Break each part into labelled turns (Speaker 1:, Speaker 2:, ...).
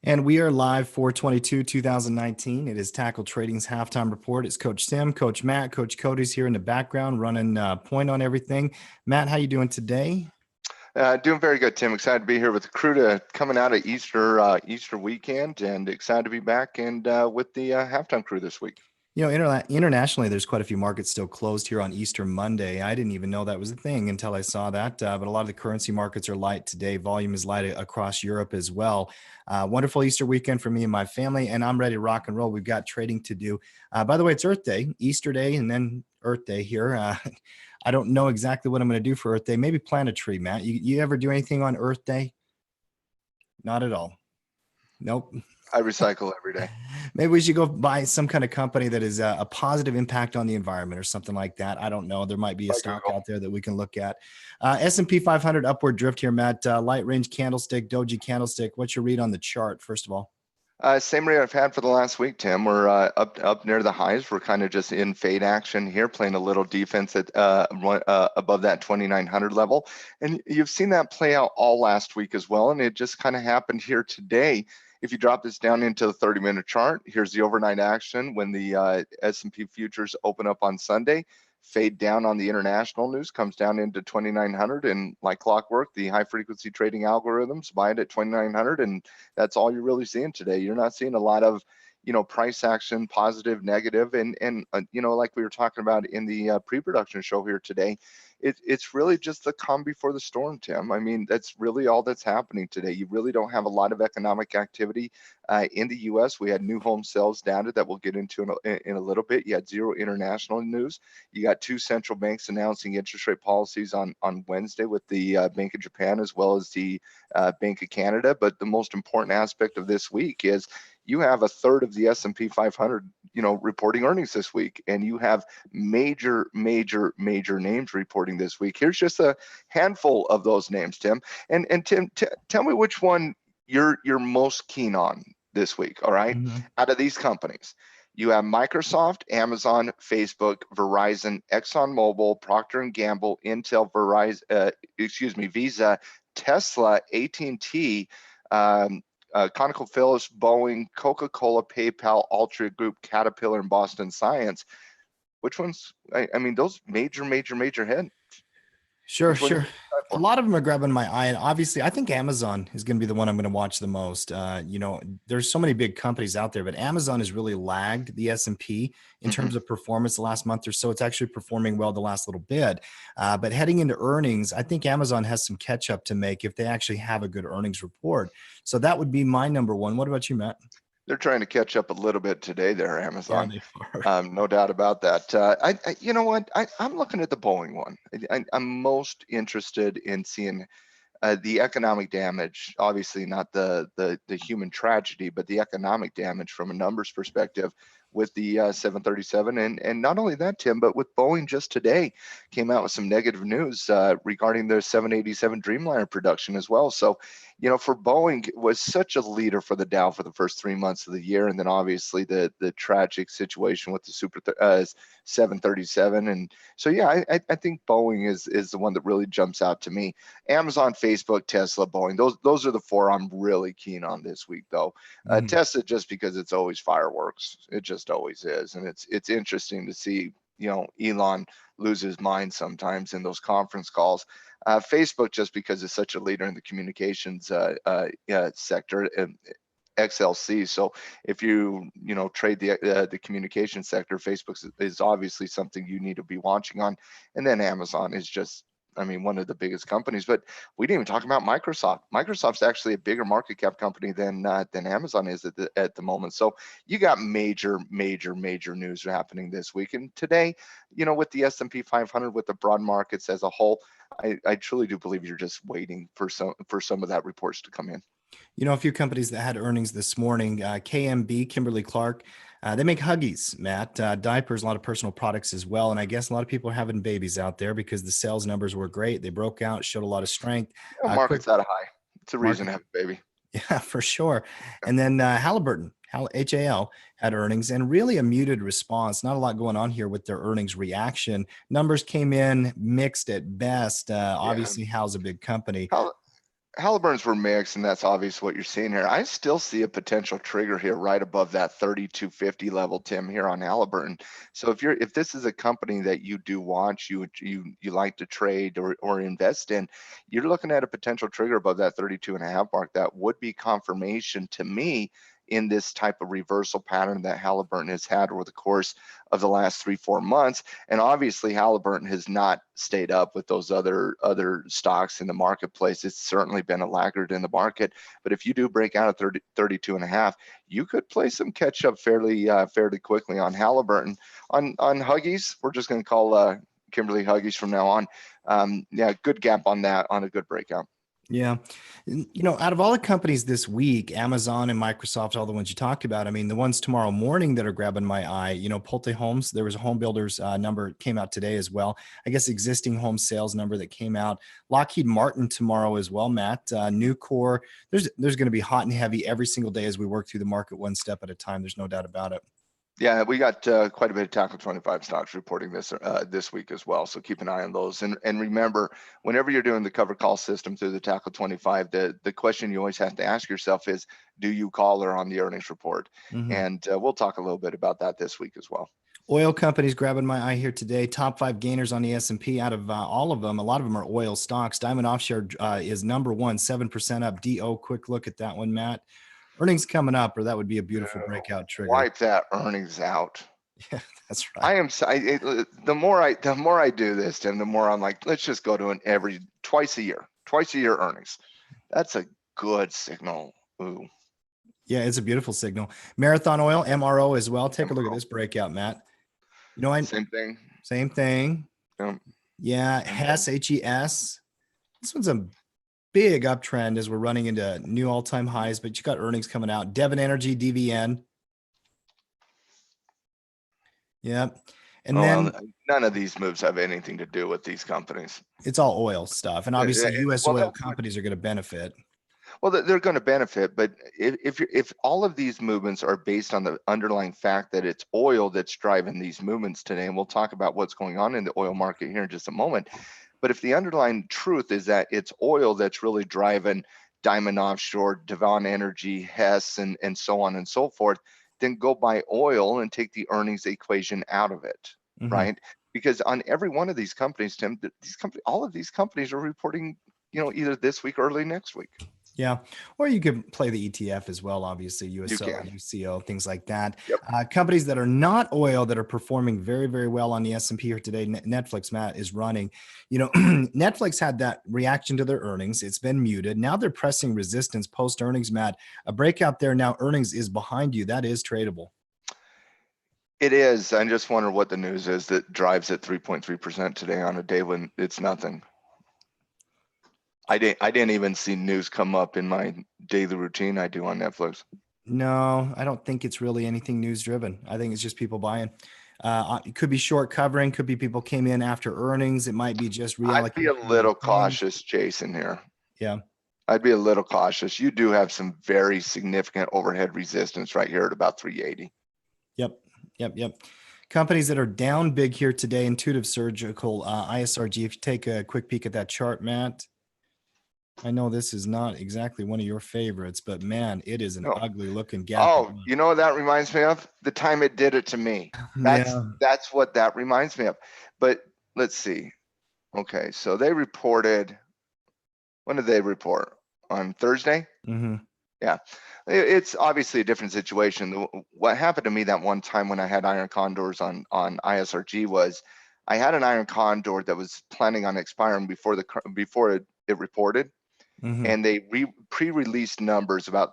Speaker 1: And we are live for 2019. It is Tackle Trading's halftime report. It's Coach Tim, Coach Matt, Coach Cody's here in the background running point on everything. Matt, how you doing today?
Speaker 2: Doing very good, Tim. Excited to be here with the crew coming out of Easter weekend, and excited to be back and with the halftime crew this week.
Speaker 1: You know, internationally, there's quite a few markets still closed here on Easter Monday. I didn't even know that was a thing until I saw that. But a lot of the currency markets are light today. Volume is light across Europe as well. Wonderful Easter weekend for me and my family, and I'm ready to rock and roll. We've got trading to do. By the way, it's Earth Day, Easter Day, and then Earth Day here. I don't know exactly what I'm going to do for Earth Day. Maybe plant a tree, Matt. You ever do anything on Earth Day? Not at all. Nope.
Speaker 2: I recycle every day.
Speaker 1: Maybe we should go buy some kind of company that is a positive impact on the environment or something like that. I don't know. There might be a stock out there that we can look at. S&P 500 upward drift here, Matt. Light range candlestick, doji candlestick. What's your read on the chart, first of all?
Speaker 2: Same rate I've had for the last week, Tim. We're up near the highs. We're kind of just in fade action here, playing a little defense at above that 2,900 level. And you've seen that play out all last week as well. And it just kind of happened here today. If you drop this down into the 30-minute chart, here's the overnight action when the S&P futures open up on Sunday. Fade down on the international news, comes down into 2,900, and like clockwork, the high frequency trading algorithms buy it at 2,900, and that's all you're really seeing today. You're not seeing a lot of price action, positive, negative, and like we were talking about in the pre-production show here today, it's really just the calm before the storm, Tim. I mean, that's really all that's happening today. You really don't have a lot of economic activity in the U.S. We had new home sales data that we'll get into in a little bit. You had zero international news. You got two central banks announcing interest rate policies on Wednesday with the Bank of Japan as well as the Bank of Canada. But the most important aspect of this week is you have a third of the S&P 500, reporting earnings this week, and you have major names reporting this week. Here's just a handful of those names, Tim. And Tim, tell me which one you're most keen on this week. All right, out of these companies, you have Microsoft, Amazon, Facebook, Verizon, ExxonMobil, Procter & Gamble, Intel, Visa, Tesla, AT&T, ConocoPhillips, Boeing, Coca-Cola, PayPal, Altria Group, Caterpillar, and Boston Science. Which ones? I mean, those major heads.
Speaker 1: Sure. A lot of them are grabbing my eye, and obviously I think Amazon is going to be the one I'm going to watch the most. There's so many big companies out there, but Amazon has really lagged the S&P in terms of performance the last month or so. It's actually performing well the last little bit, but heading into earnings, I think Amazon has some catch up to make if they actually have a good earnings report. So that would be my number one. What about you, Matt?
Speaker 2: They're trying to catch up a little bit today there, Amazon.
Speaker 1: Yeah,
Speaker 2: no doubt about that. You know what? I'm looking at the Boeing one. I'm most interested in seeing the economic damage, obviously not the human tragedy, but the economic damage from a numbers perspective with the 737. And not only that, Tim, but with Boeing just today came out with some negative news regarding their 787 Dreamliner production as well. So, for Boeing, it was such a leader for the Dow for the first 3 months of the year. And then obviously the tragic situation with the 737. And so, yeah, I think Boeing is the one that really jumps out to me. Amazon, Facebook, Tesla, Boeing, those are the four I'm really keen on this week, though. Tesla, just because it's always fireworks. It just always is. And it's interesting to see, Elon lose his mind sometimes in those conference calls. Facebook, just because it's such a leader in the communications sector, XLC. So if you trade the communication sector, Facebook is obviously something you need to be watching on. And then Amazon is just, one of the biggest companies. But we didn't even talk about Microsoft. Microsoft's actually a bigger market cap company than Amazon is at the moment. So you got major news happening this week. And today, with the S&P 500, with the broad markets as a whole, I truly do believe you're just waiting for some of that reports to come in.
Speaker 1: A few companies that had earnings this morning, KMB, Kimberly-Clark, they make Huggies, Matt, diapers, a lot of personal products as well. And I guess a lot of people are having babies out there because the sales numbers were great. They broke out, showed a lot of strength.
Speaker 2: Market's at a high. It's a reason to have a baby.
Speaker 1: Yeah, for sure. And then Halliburton, HAL, had earnings and really a muted response. Not a lot going on here with their earnings reaction. Numbers came in mixed at best. Obviously, Hal's a big company.
Speaker 2: Halliburton's were mixed, and that's obvious what you're seeing here. I still see a potential trigger here right above that 3250 level, Tim, here on Halliburton. So if this is a company that you do watch, you like to trade or invest in, you're looking at a potential trigger above that 32.5 mark. That would be confirmation to me in this type of reversal pattern that Halliburton has had over the course of the last 3-4 months. And obviously Halliburton has not stayed up with those other stocks in the marketplace. It's certainly been a laggard in the market, but if you do break out at 32.5, you could play some catch up fairly quickly on Halliburton. On Huggies, we're just going to call Kimberly Huggies from now on. Yeah, good gap on that, on a good breakout.
Speaker 1: Yeah. Out of all the companies this week, Amazon and Microsoft, all the ones you talked about, I mean, the ones tomorrow morning that are grabbing my eye, Pulte Homes, there was a home builders number came out today as well. I guess existing home sales number that came out. Lockheed Martin tomorrow as well, Matt. Nucor, there's going to be hot and heavy every single day as we work through the market one step at a time. There's no doubt about it.
Speaker 2: Yeah, we got quite a bit of Tackle 25 stocks reporting this week as well. So keep an eye on those. And remember, whenever you're doing the cover call system through the Tackle 25, the question you always have to ask yourself is, do you call her on the earnings report?
Speaker 1: Mm-hmm.
Speaker 2: And we'll talk a little bit about that this week as well.
Speaker 1: Oil companies grabbing my eye here today. Top 5 gainers on the S&P. Out of all of them, a lot of them are oil stocks. Diamond Offshore is number 1, 7% up. DO, quick look at that one, Matt. Earnings coming up, or that would be a beautiful breakout trigger.
Speaker 2: Wipe that earnings out.
Speaker 1: Yeah, that's right.
Speaker 2: The more I do this, Tim, the more I'm like, let's just go to twice a year earnings. That's a good signal. Ooh.
Speaker 1: Yeah, it's a beautiful signal. Marathon Oil, MRO as well. Take a look at this breakout, Matt.
Speaker 2: Same thing.
Speaker 1: Same thing. Yeah, Hess, HES. This one's a big uptrend as we're running into new all-time highs, but you got earnings coming out. Devon Energy, DVN. Yeah. And then
Speaker 2: none of these moves have anything to do with these companies.
Speaker 1: It's all oil stuff. And obviously US oil companies are going to benefit.
Speaker 2: Well, they're going to benefit, but if all of these movements are based on the underlying fact that it's oil that's driving these movements today, and we'll talk about what's going on in the oil market here in just a moment. But if the underlying truth is that it's oil that's really driving Diamond Offshore, Devon Energy, Hess, and so on and so forth, then go buy oil and take the earnings equation out of it, right? Because on every one of these companies, Tim, all of these companies are reporting, either this week or early next week.
Speaker 1: Yeah. Or you could play the ETF as well, obviously, USO, UCO, things like that.
Speaker 2: Yep.
Speaker 1: Companies that are not oil that are performing very, very well on the S&P here today. Netflix, Matt, is running. Netflix had that reaction to their earnings. It's been muted. Now they're pressing resistance post-earnings, Matt. A breakout there now. Earnings is behind you. That is tradable.
Speaker 2: It is. I just wonder what the news is that drives it 3.3% today on a day when it's nothing. I didn't even see news come up in my daily routine I do on Netflix.
Speaker 1: No, I don't think it's really anything news driven. I think it's just people buying. It could be short covering, could be people came in after earnings. It might be just reallocating.
Speaker 2: I'd be a little cautious, Jason, here.
Speaker 1: Yeah.
Speaker 2: I'd be a little cautious. You do have some very significant overhead resistance right here at about 380.
Speaker 1: Yep. Companies that are down big here today, Intuitive Surgical, ISRG. If you take a quick peek at that chart, Matt, I know this is not exactly one of your favorites, but man, it is an ugly looking gap.
Speaker 2: Oh, you know what that reminds me of? The time it did it to me. That's what that reminds me of. But let's see. Okay, so they reported. When did they report? On Thursday? Yeah, it's obviously a different situation. What happened to me that one time when I had iron condors on ISRG was I had an iron condor that was planning on expiring before it reported. And they pre-released numbers about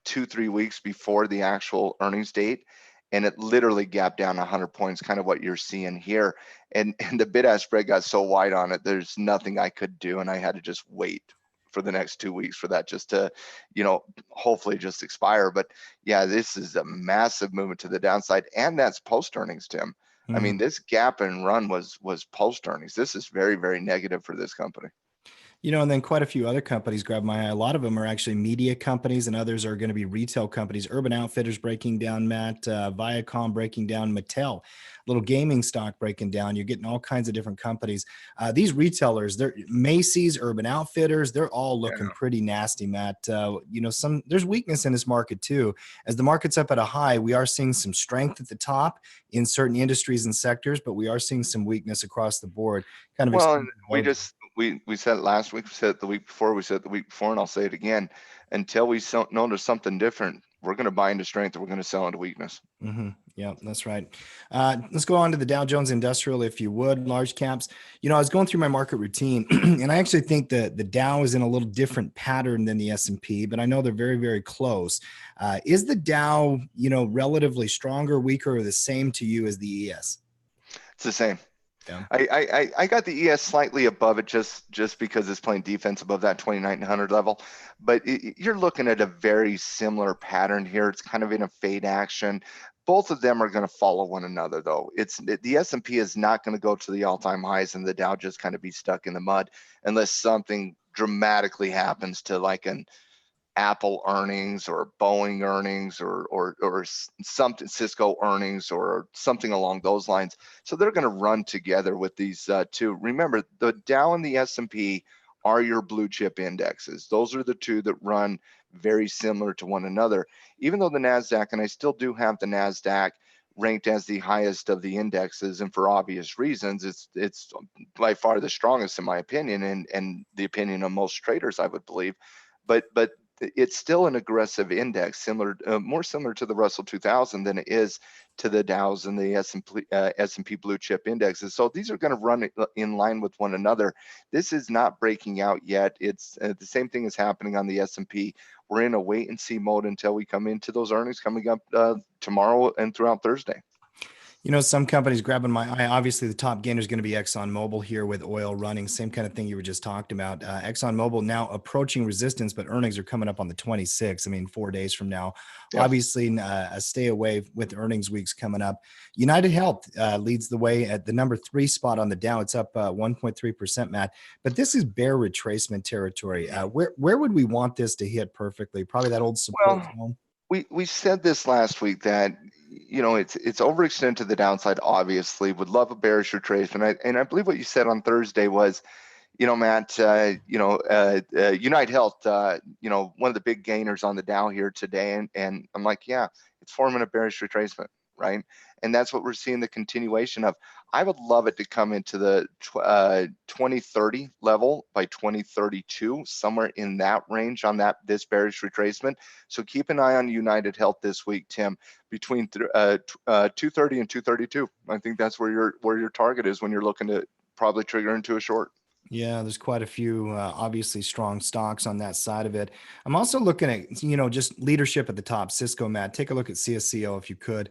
Speaker 2: 2-3 weeks before the actual earnings date, and it literally gapped down 100 points, kind of what you're seeing here. And the bid-ask spread got so wide on it, there's nothing I could do, and I had to just wait for the next 2 weeks for that just to, hopefully just expire. But yeah, this is a massive movement to the downside, and that's post-earnings, Tim. I mean, this gap and run was post-earnings. This is very, very negative for this company.
Speaker 1: And then quite a few other companies grab my eye. A lot of them are actually media companies, and others are going to be retail companies. Urban Outfitters breaking down, Matt. Viacom breaking down. Mattel, little gaming stock breaking down. You're getting all kinds of different companies. These retailers, they're Macy's, Urban Outfitters, they're all looking pretty nasty, Matt. There's weakness in this market too. As the market's up at a high, we are seeing some strength at the top in certain industries and sectors, but we are seeing some weakness across the board. Kind of
Speaker 2: Well, and
Speaker 1: explains
Speaker 2: we
Speaker 1: the
Speaker 2: just we said it last week, we said it the week before, we said it the week before, and I'll say it again. Until we notice something different, we're going to buy into strength, and we're going to sell into weakness.
Speaker 1: Yeah, that's right. Let's go on to the Dow Jones Industrial, if you would, large caps. I was going through my market routine, and I actually think that the Dow is in a little different pattern than the S&P, but I know they're very, very close. Is the Dow, relatively stronger, weaker, or the same to you as the ES?
Speaker 2: It's the same.
Speaker 1: Yeah.
Speaker 2: I got the ES slightly above it just because it's playing defense above that 2900 level, but you're looking at a very similar pattern here. It's kind of in a fade action. Both of them are going to follow one another, though. The S&P is not going to go to the all-time highs, and the Dow just kind of be stuck in the mud unless something dramatically happens to like an Apple earnings or Boeing earnings or something, Cisco earnings or something along those lines. So they're going to run together with these two. Remember, the Dow and the S&P are your blue chip indexes. Those are the two that run very similar to one another. Even though the NASDAQ, and I still do have the NASDAQ ranked as the highest of the indexes, and for obvious reasons, it's by far the strongest in my opinion, and the opinion of most traders, I would believe. But it's still an aggressive index, more similar to the Russell 2000 than it is to the Dows and the S&P blue chip indexes. So these are going to run in line with one another. This is not breaking out yet. It's the same thing is happening on the S&P. We're in a wait and see mode until we come into those earnings coming up tomorrow and throughout Thursday.
Speaker 1: Some companies grabbing my eye. Obviously, the top gainer is going to be ExxonMobil here with oil running. Same kind of thing you were just talking about. ExxonMobil now approaching resistance, but earnings are coming up on the 26th. I mean, 4 days from now.
Speaker 2: Yeah.
Speaker 1: Obviously, a stay away with earnings weeks coming up. United Health leads the way at the number 3 spot on the Dow. It's up 1.3%, Matt. But this is bear retracement territory. Where would we want this to hit perfectly? Probably that old support zone.
Speaker 2: We said this last week that it's overextended to the downside. Obviously, would love a bearish retracement, and I believe what you said on Thursday was, Matt, United Health, one of the big gainers on the Dow here today, and I'm like, yeah, it's forming a bearish retracement, right? And that's what we're seeing the continuation of. I would love it to come into the 2030 level by 2032, somewhere in that range on this bearish retracement. So keep an eye on United Health this week, Tim, between 230 and 232. I think that's where your target is when you're looking to probably trigger into a short.
Speaker 1: Yeah, there's quite a few obviously strong stocks on that side of it. I'm also looking at, just leadership at the top. Cisco, Matt, take a look at CSCO if you could.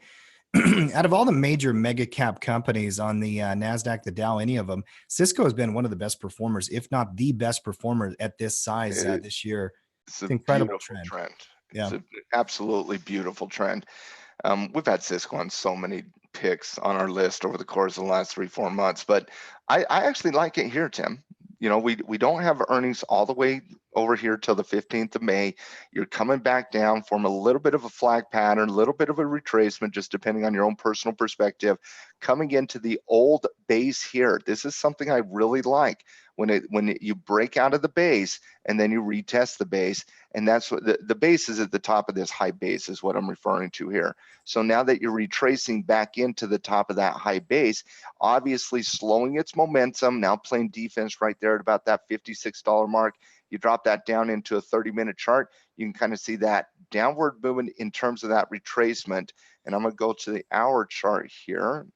Speaker 1: Out of all the major mega cap companies on the NASDAQ, the Dow, any of them, Cisco has been one of the best performers, if not the best performer at this size this year.
Speaker 2: It's an
Speaker 1: incredible
Speaker 2: beautiful trend.
Speaker 1: Yeah.
Speaker 2: It's an absolutely beautiful trend. We've had Cisco on so many picks on our list over the course of the last 3-4 months, but I actually like it here, Tim. We don't have earnings all the way over here till the 15th of May. You're coming back down, form a little bit of a flag pattern, a little bit of a retracement, just depending on your own personal perspective, coming into the old base here. This is something I really like when you break out of the base and then you retest the base. And that's what the base is at the top of this high base is what I'm referring to here. So now that you're retracing back into the top of that high base, obviously slowing its momentum, now playing defense right there at about that $56 mark. You drop that down into a 30-minute chart, you can kind of see that downward movement in terms of that retracement. And I'm going to go to the hour chart here.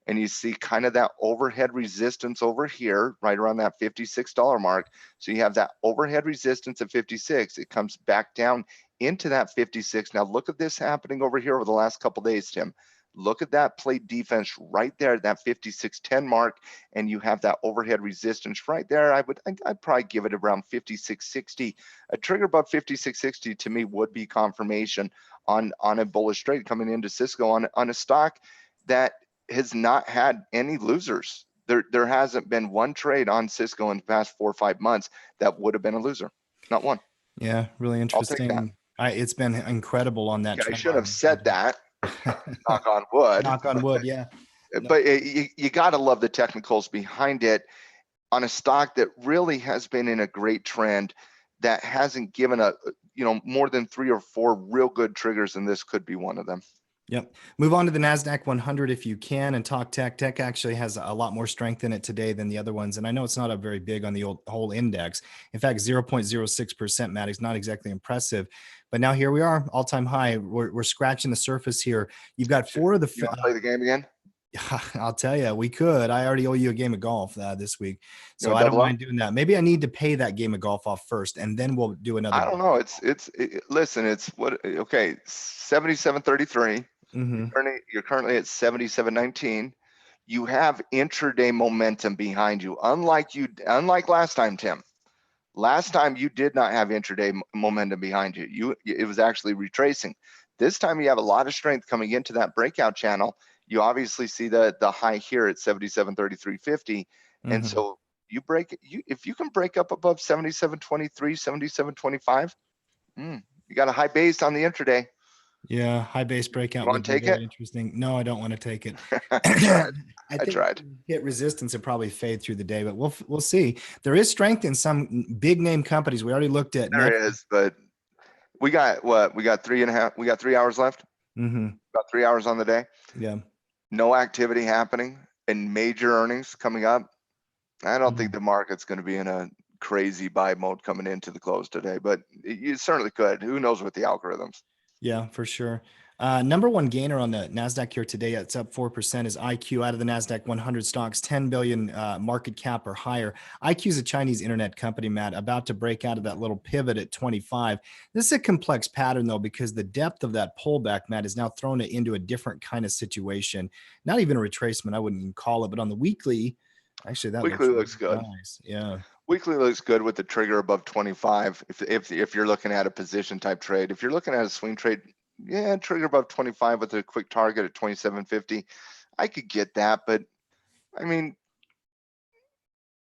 Speaker 2: And you see kind of that overhead resistance over here, right around that $56 mark. So you have that overhead resistance at 56. It comes back down into that 56. Now look at this happening over here over the last couple of days, Tim. Look at that play defense right there at that 56.10 mark, and you have that overhead resistance right there. I'd probably give it around 56.60. A trigger above 56.60 to me would be confirmation on a bullish trade coming into Cisco on a stock that has not had any losers There hasn't been one trade on Cisco in the past 4 or 5 months that would have been a loser. Not one.
Speaker 1: Yeah, really
Speaker 2: I'll take that.
Speaker 1: interesting. It's been incredible on that
Speaker 2: Okay, I
Speaker 1: trend
Speaker 2: should have
Speaker 1: line.
Speaker 2: said that. Knock on wood.
Speaker 1: Knock on wood. Yeah. No,
Speaker 2: But you got to love the technicals behind it on a stock that really has been in a great trend that hasn't given more than 3 or 4 real good triggers, and this could be one of them.
Speaker 1: Yep. Move on to the NASDAQ 100 if you can and talk tech. Tech actually has a lot more strength in it today than the other ones. And I know it's not a very big on the whole index. In fact, 0.06%, Matt, is not exactly impressive. But now here we are, all-time high. We're scratching the surface here. You've got 4 of the...
Speaker 2: You want to play the game again?
Speaker 1: I'll tell you, we could. I already owe you a game of golf this week. So I don't
Speaker 2: double up?
Speaker 1: mind doing that. Maybe I need to pay that game of golf off first, and then we'll do another.
Speaker 2: I don't know. Listen, it's what, okay, 77.33. You're currently at 77.19. You have intraday momentum behind you. Unlike last time, Tim. Last time you did not have intraday momentum behind you. It was actually retracing. This time you have a lot of strength coming into that breakout channel. You obviously see the high here at 77.33.50. And so if you can break up above 77.23, 77.25, you got a high base on the intraday.
Speaker 1: Yeah, high base breakout would be very interesting. No, I don't want to take it. I tried. Hit resistance and probably fade through the day, but we'll see. There is strength in some big name companies. We already looked at.
Speaker 2: There is, but we got what? We got 3.5. We got 3 hours left. About 3 hours on the day.
Speaker 1: Yeah.
Speaker 2: No activity happening and major earnings coming up. I don't think the market's going to be in a crazy buy mode coming into the close today, but you certainly could. Who knows with the algorithms?
Speaker 1: Yeah, for sure. Number one gainer on the NASDAQ here today, it's up 4%, is IQ out of the NASDAQ 100 stocks, 10 billion market cap or higher. IQ is a Chinese internet company, Matt, about to break out of that little pivot at 25. This is a complex pattern, though, because the depth of that pullback, Matt, is now thrown it into a different kind of situation. Not even a retracement, I wouldn't even call it, but on the weekly, actually, that
Speaker 2: weekly looks good.
Speaker 1: Nice. Yeah.
Speaker 2: Weekly looks good with the trigger above 25. If you're looking at a position type trade, if you're looking at a swing trade, yeah, trigger above 25 with a quick target at 27.50. I could get that, but I mean,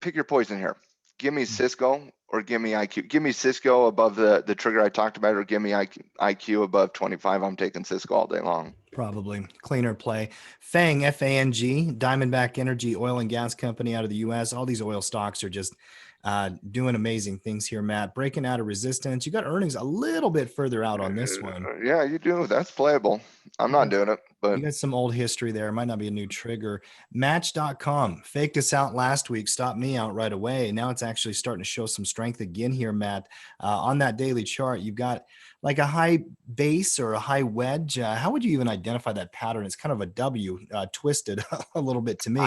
Speaker 2: pick your poison here. Give me Cisco or give me IQ. Give me Cisco above the trigger I talked about, or give me IQ above 25. I'm taking Cisco all day long.
Speaker 1: Probably cleaner play. FANG, F-A-N-G, Diamondback Energy, oil and gas company out of the U.S. All these oil stocks are just doing amazing things here, Matt. Breaking out of resistance. You got earnings a little bit further out on this one.
Speaker 2: Yeah, you do. That's playable. I'm not doing it, but
Speaker 1: you got some old history there. It might not be a new trigger. Match.com faked us out last week, stopped me out right away. Now it's actually starting to show some strength again here, Matt. On that daily chart, you've got like a high base or a high wedge. How would you even identify that pattern? It's kind of a W twisted a little bit to me.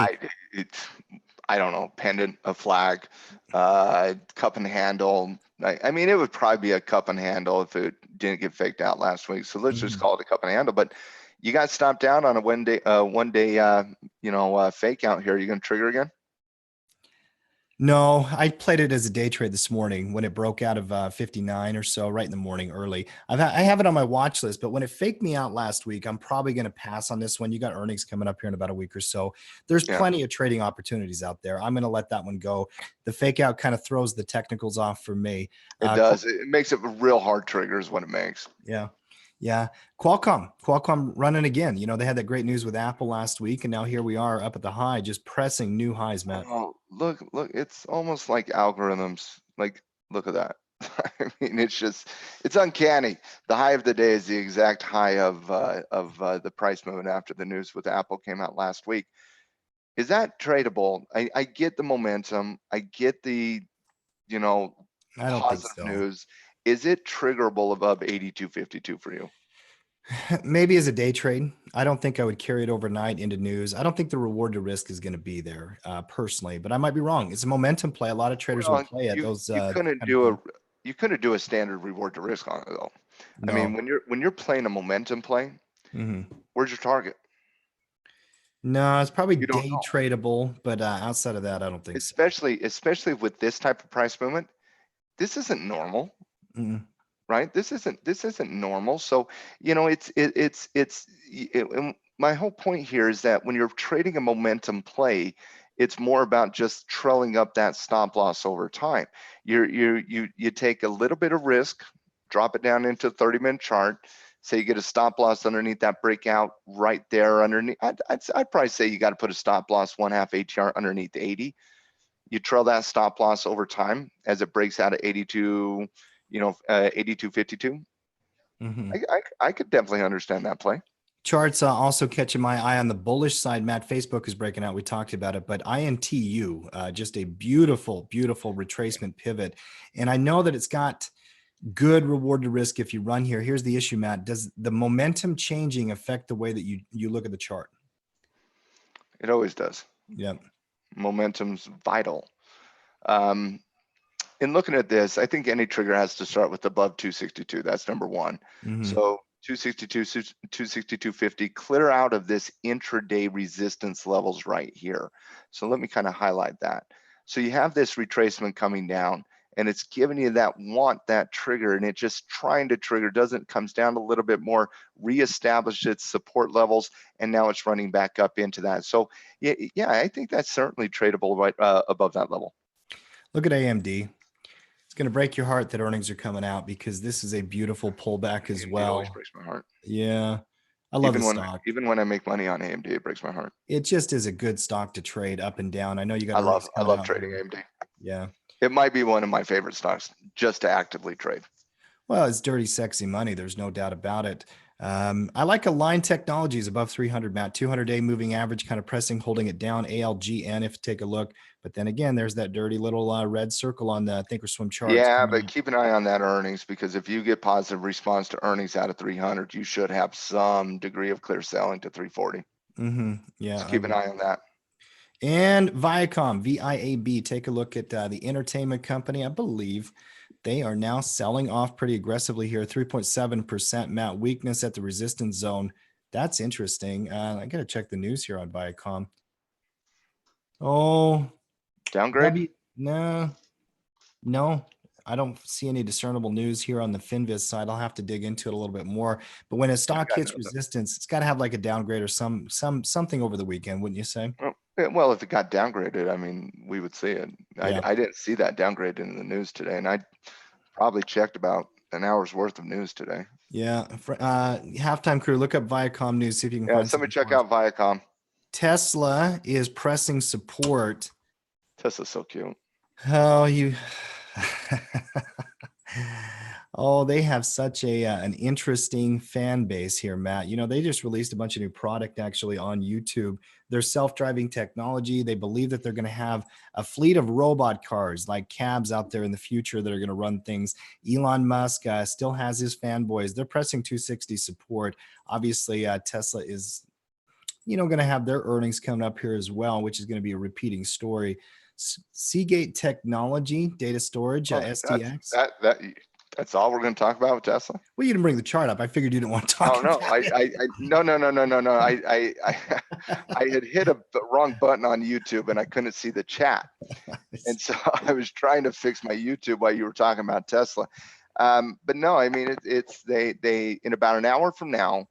Speaker 2: I don't know, pendant, a flag, cup and handle. I mean, it would probably be a cup and handle if it didn't get faked out last week. So let's just call it a cup and handle. But you got stopped down on a one day fake out here. Are you going to trigger again?
Speaker 1: No, I played it as a day trade this morning when it broke out of 59 or so, right in the morning early. I have it on my watch list, but when it faked me out last week, I'm probably going to pass on this one. You got earnings coming up here in about a week or so. There's plenty of trading opportunities out there. I'm going to let that one go. The fake out kind of throws the technicals off for me.
Speaker 2: It does. It makes it real hard triggers when it makes.
Speaker 1: Yeah. Yeah. Qualcomm running again. You know, they had that great news with Apple last week, and now here we are up at the high, just pressing new highs, Matt.
Speaker 2: Oh, look, it's almost like algorithms. Like, look at that. I mean, it's uncanny. The high of the day is the exact high of the price movement after the news with Apple came out last week. Is that tradable? I get the momentum. I get the, positive news. Is it triggerable above 82.52 for you?
Speaker 1: Maybe as a day trade. I don't think I would carry it overnight into news. I don't think the reward to risk is going to be there personally, but I might be wrong. It's a momentum play. A lot of traders will play at those.
Speaker 2: You couldn't do a standard reward to risk on it though. No. I mean, when you're playing a momentum play, where's your target?
Speaker 1: No, it's probably day tradable, but outside of that, I don't think
Speaker 2: especially with this type of price movement. This isn't normal, right? This isn't normal. So, my whole point here is that when you're trading a momentum play, It's more about just trailing up that stop loss over time. You take a little bit of risk, drop it down into a 30-minute chart. Say you get a stop loss underneath that breakout right there underneath. I'd probably say you got to put a stop loss 1/2 ATR underneath 80. You trail that stop loss over time as it breaks out at 82, 82.52. I could definitely understand that play.
Speaker 1: Charts also catching my eye on the bullish side. Matt, Facebook is breaking out. We talked about it, but INTU, just a beautiful, beautiful retracement pivot. And I know that it's got good reward to risk if you run here. Here's the issue, Matt. Does the momentum changing affect the way that you look at the chart?
Speaker 2: It always does.
Speaker 1: Yep.
Speaker 2: Momentum's vital. In looking at this, I think any trigger has to start with above 262. That's number one. So 262, 262.50, clear out of this intraday resistance levels right here. So let me kind of highlight that. So you have this retracement coming down, and it's giving you that trigger, and it just trying to trigger, comes down a little bit more, reestablish its support levels, and now it's running back up into that. So yeah, I think that's certainly tradable right above that level.
Speaker 1: Look at AMD. It's going to break your heart that earnings are coming out, because this is a beautiful pullback as well.
Speaker 2: It always breaks my heart.
Speaker 1: Yeah. I love the stock.
Speaker 2: Even when I make money on AMD, it breaks my heart.
Speaker 1: It just is a good stock to trade up and down. I know you got.
Speaker 2: I love trading AMD.
Speaker 1: Yeah.
Speaker 2: It might be one of my favorite stocks just to actively trade.
Speaker 1: Well, it's dirty, sexy money. There's no doubt about it. I like Align Technologies above 300, Matt. 200-day moving average kind of pressing, holding it down. ALGN, if you take a look. But then again, there's that dirty little red circle on the Thinkorswim chart.
Speaker 2: Yeah, but keep an eye on that earnings, because if you get positive response to earnings out of 300, you should have some degree of clear selling to 340.
Speaker 1: Yeah.
Speaker 2: Just keep an eye on that.
Speaker 1: And Viacom, VIAB, take a look at the entertainment company. I believe they are now selling off pretty aggressively here, 3.7%. Matt, weakness at the resistance zone. That's interesting. I got to check the news here on Viacom. Oh,
Speaker 2: downgrade?
Speaker 1: No, I don't see any discernible news here on the Finviz side. I'll have to dig into it a little bit more. But when a stock hits resistance, it's got to have like a downgrade or something over the weekend, wouldn't you say?
Speaker 2: Well, if it got downgraded, I mean, we would see it.
Speaker 1: Yeah.
Speaker 2: I didn't see that downgrade in the news today, and I probably checked about an hour's worth of news today.
Speaker 1: Yeah. Halftime crew, look up Viacom news, see if you can find
Speaker 2: somebody check out Viacom.
Speaker 1: Tesla is pressing support.
Speaker 2: Tesla's so cute.
Speaker 1: Oh, oh, they have such an interesting fan base here, Matt. You know, they just released a bunch of new product actually on YouTube. Their self-driving technology. They believe that they're going to have a fleet of robot cars like cabs out there in the future that are going to run things. Elon Musk still has his fanboys. They're pressing 260 support. Obviously, Tesla is, going to have their earnings coming up here as well, which is going to be a repeating story. Seagate Technology, data storage, STX.
Speaker 2: That's all we're going to talk about with Tesla.
Speaker 1: Well, you didn't bring the chart up. I figured you didn't want to talk.
Speaker 2: Oh no, no. I had hit a wrong button on YouTube and I couldn't see the chat, and so I was trying to fix my YouTube while you were talking about Tesla. But no, I mean they in about an hour from now,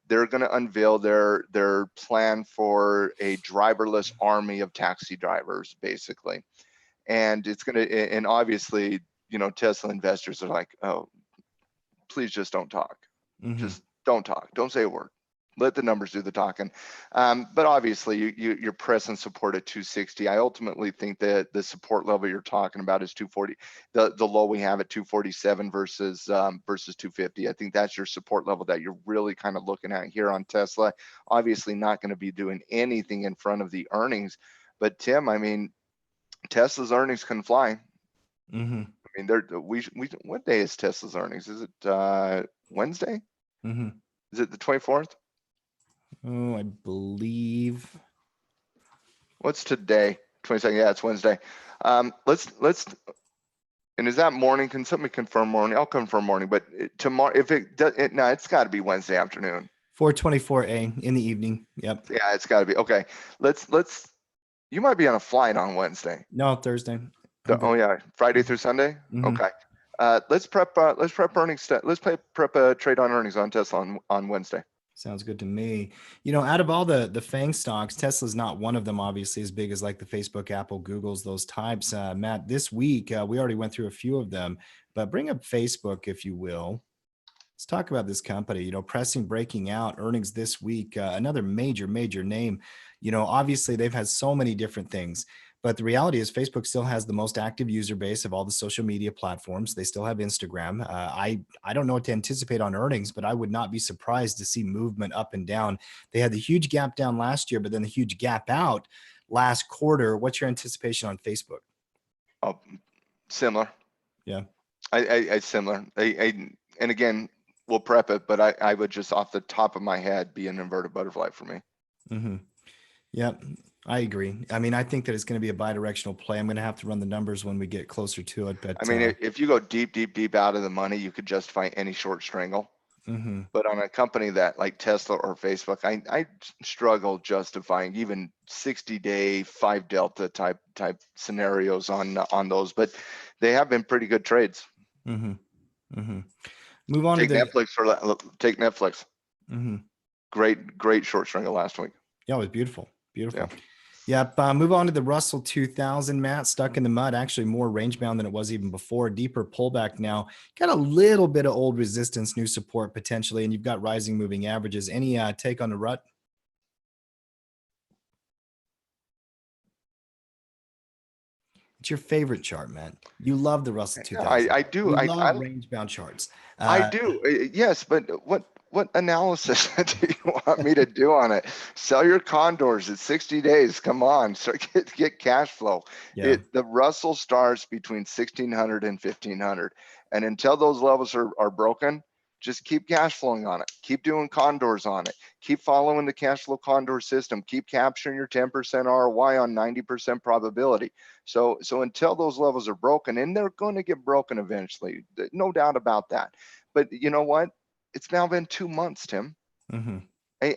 Speaker 2: they're going to unveil their plan for a driverless army of taxi drivers, basically, and it's going to, and obviously, Tesla investors are like, oh, please just don't talk. Just don't talk. Don't say a word. Let the numbers do the talking. But obviously, you're pressing support at 260. I ultimately think that the support level you're talking about is 240. The low we have at 247 versus 250. I think that's your support level that you're really kind of looking at here on Tesla. Obviously, not going to be doing anything in front of the earnings. But Tim, I mean, Tesla's earnings can fly. I mean, what day is Tesla's earnings? Is it Wednesday? Is it the 24th?
Speaker 1: Oh, I believe.
Speaker 2: What's today? 22nd. Yeah, it's Wednesday. Let's. And is that morning? Can somebody confirm morning? I'll confirm morning. But tomorrow, if it does, no, it's got to be Wednesday afternoon.
Speaker 1: 4:24 in the evening. Yep.
Speaker 2: Yeah, it's got to be. Okay. Let's. You might be on a flight on Wednesday.
Speaker 1: No, Thursday.
Speaker 2: Oh yeah, Friday through Sunday. Okay. Let's prep earnings. Let's prep a trade on earnings on Tesla on Wednesday.
Speaker 1: Sounds good to me. Out of all the FANG stocks, Tesla's not one of them, obviously, as big as like the Facebook, Apple, Google's, those types. Matt, this week, we already went through a few of them, but bring up Facebook, if you will. Let's talk about this company, pressing breaking out earnings this week. Another major name. Obviously they've had so many different things, but the reality is Facebook still has the most active user base of all the social media platforms. They still have Instagram. I don't know what to anticipate on earnings, but I would not be surprised to see movement up and down. They had the huge gap down last year, but then the huge gap out last quarter. What's your anticipation on Facebook?
Speaker 2: Oh, similar.
Speaker 1: Yeah.
Speaker 2: I similar. And again, we'll prep it, but I would just off the top of my head be an inverted butterfly for me.
Speaker 1: Mm-hmm. Yep, I agree. I mean, I think that it's going to be a bi-directional play. I'm going to have to run the numbers when we get closer to it, but
Speaker 2: I mean, if you go deep out of the money, you could justify any short strangle.
Speaker 1: mm-hmm.
Speaker 2: But on a company that like Tesla or Facebook, I struggle justifying even 60-day 5 delta type scenarios on those. But they have been pretty good trades.
Speaker 1: Mm-hmm. Mm-hmm. Move on
Speaker 2: Take
Speaker 1: to the
Speaker 2: Netflix.
Speaker 1: mm-hmm.
Speaker 2: Great short strangle last week.
Speaker 1: Yeah, it was beautiful.
Speaker 2: Yeah.
Speaker 1: Yep. Move on to the Russell 2000, Matt. Stuck in the mud, actually more range bound than it was even before. Deeper pullback now. Got a little bit of old resistance, new support potentially, and you've got rising moving averages. Any take on the rut? It's your favorite chart, man. You love the Russell 2000.
Speaker 2: I do.
Speaker 1: You love range bound charts.
Speaker 2: I do. Yes, but what analysis do you want me to do on it? Sell your condors at 60 days. Come on, start get cash flow.
Speaker 1: Yeah.
Speaker 2: The Russell starts between 1600 and 1500, and until those levels are broken, just keep cash flowing on it. Keep doing condors on it. Keep following the cash flow condor system. Keep capturing your 10% ROI on 90% probability. So until those levels are broken, and they're going to get broken eventually, no doubt about that. But you know what? It's now been 2 months, Tim.
Speaker 1: Mm-hmm.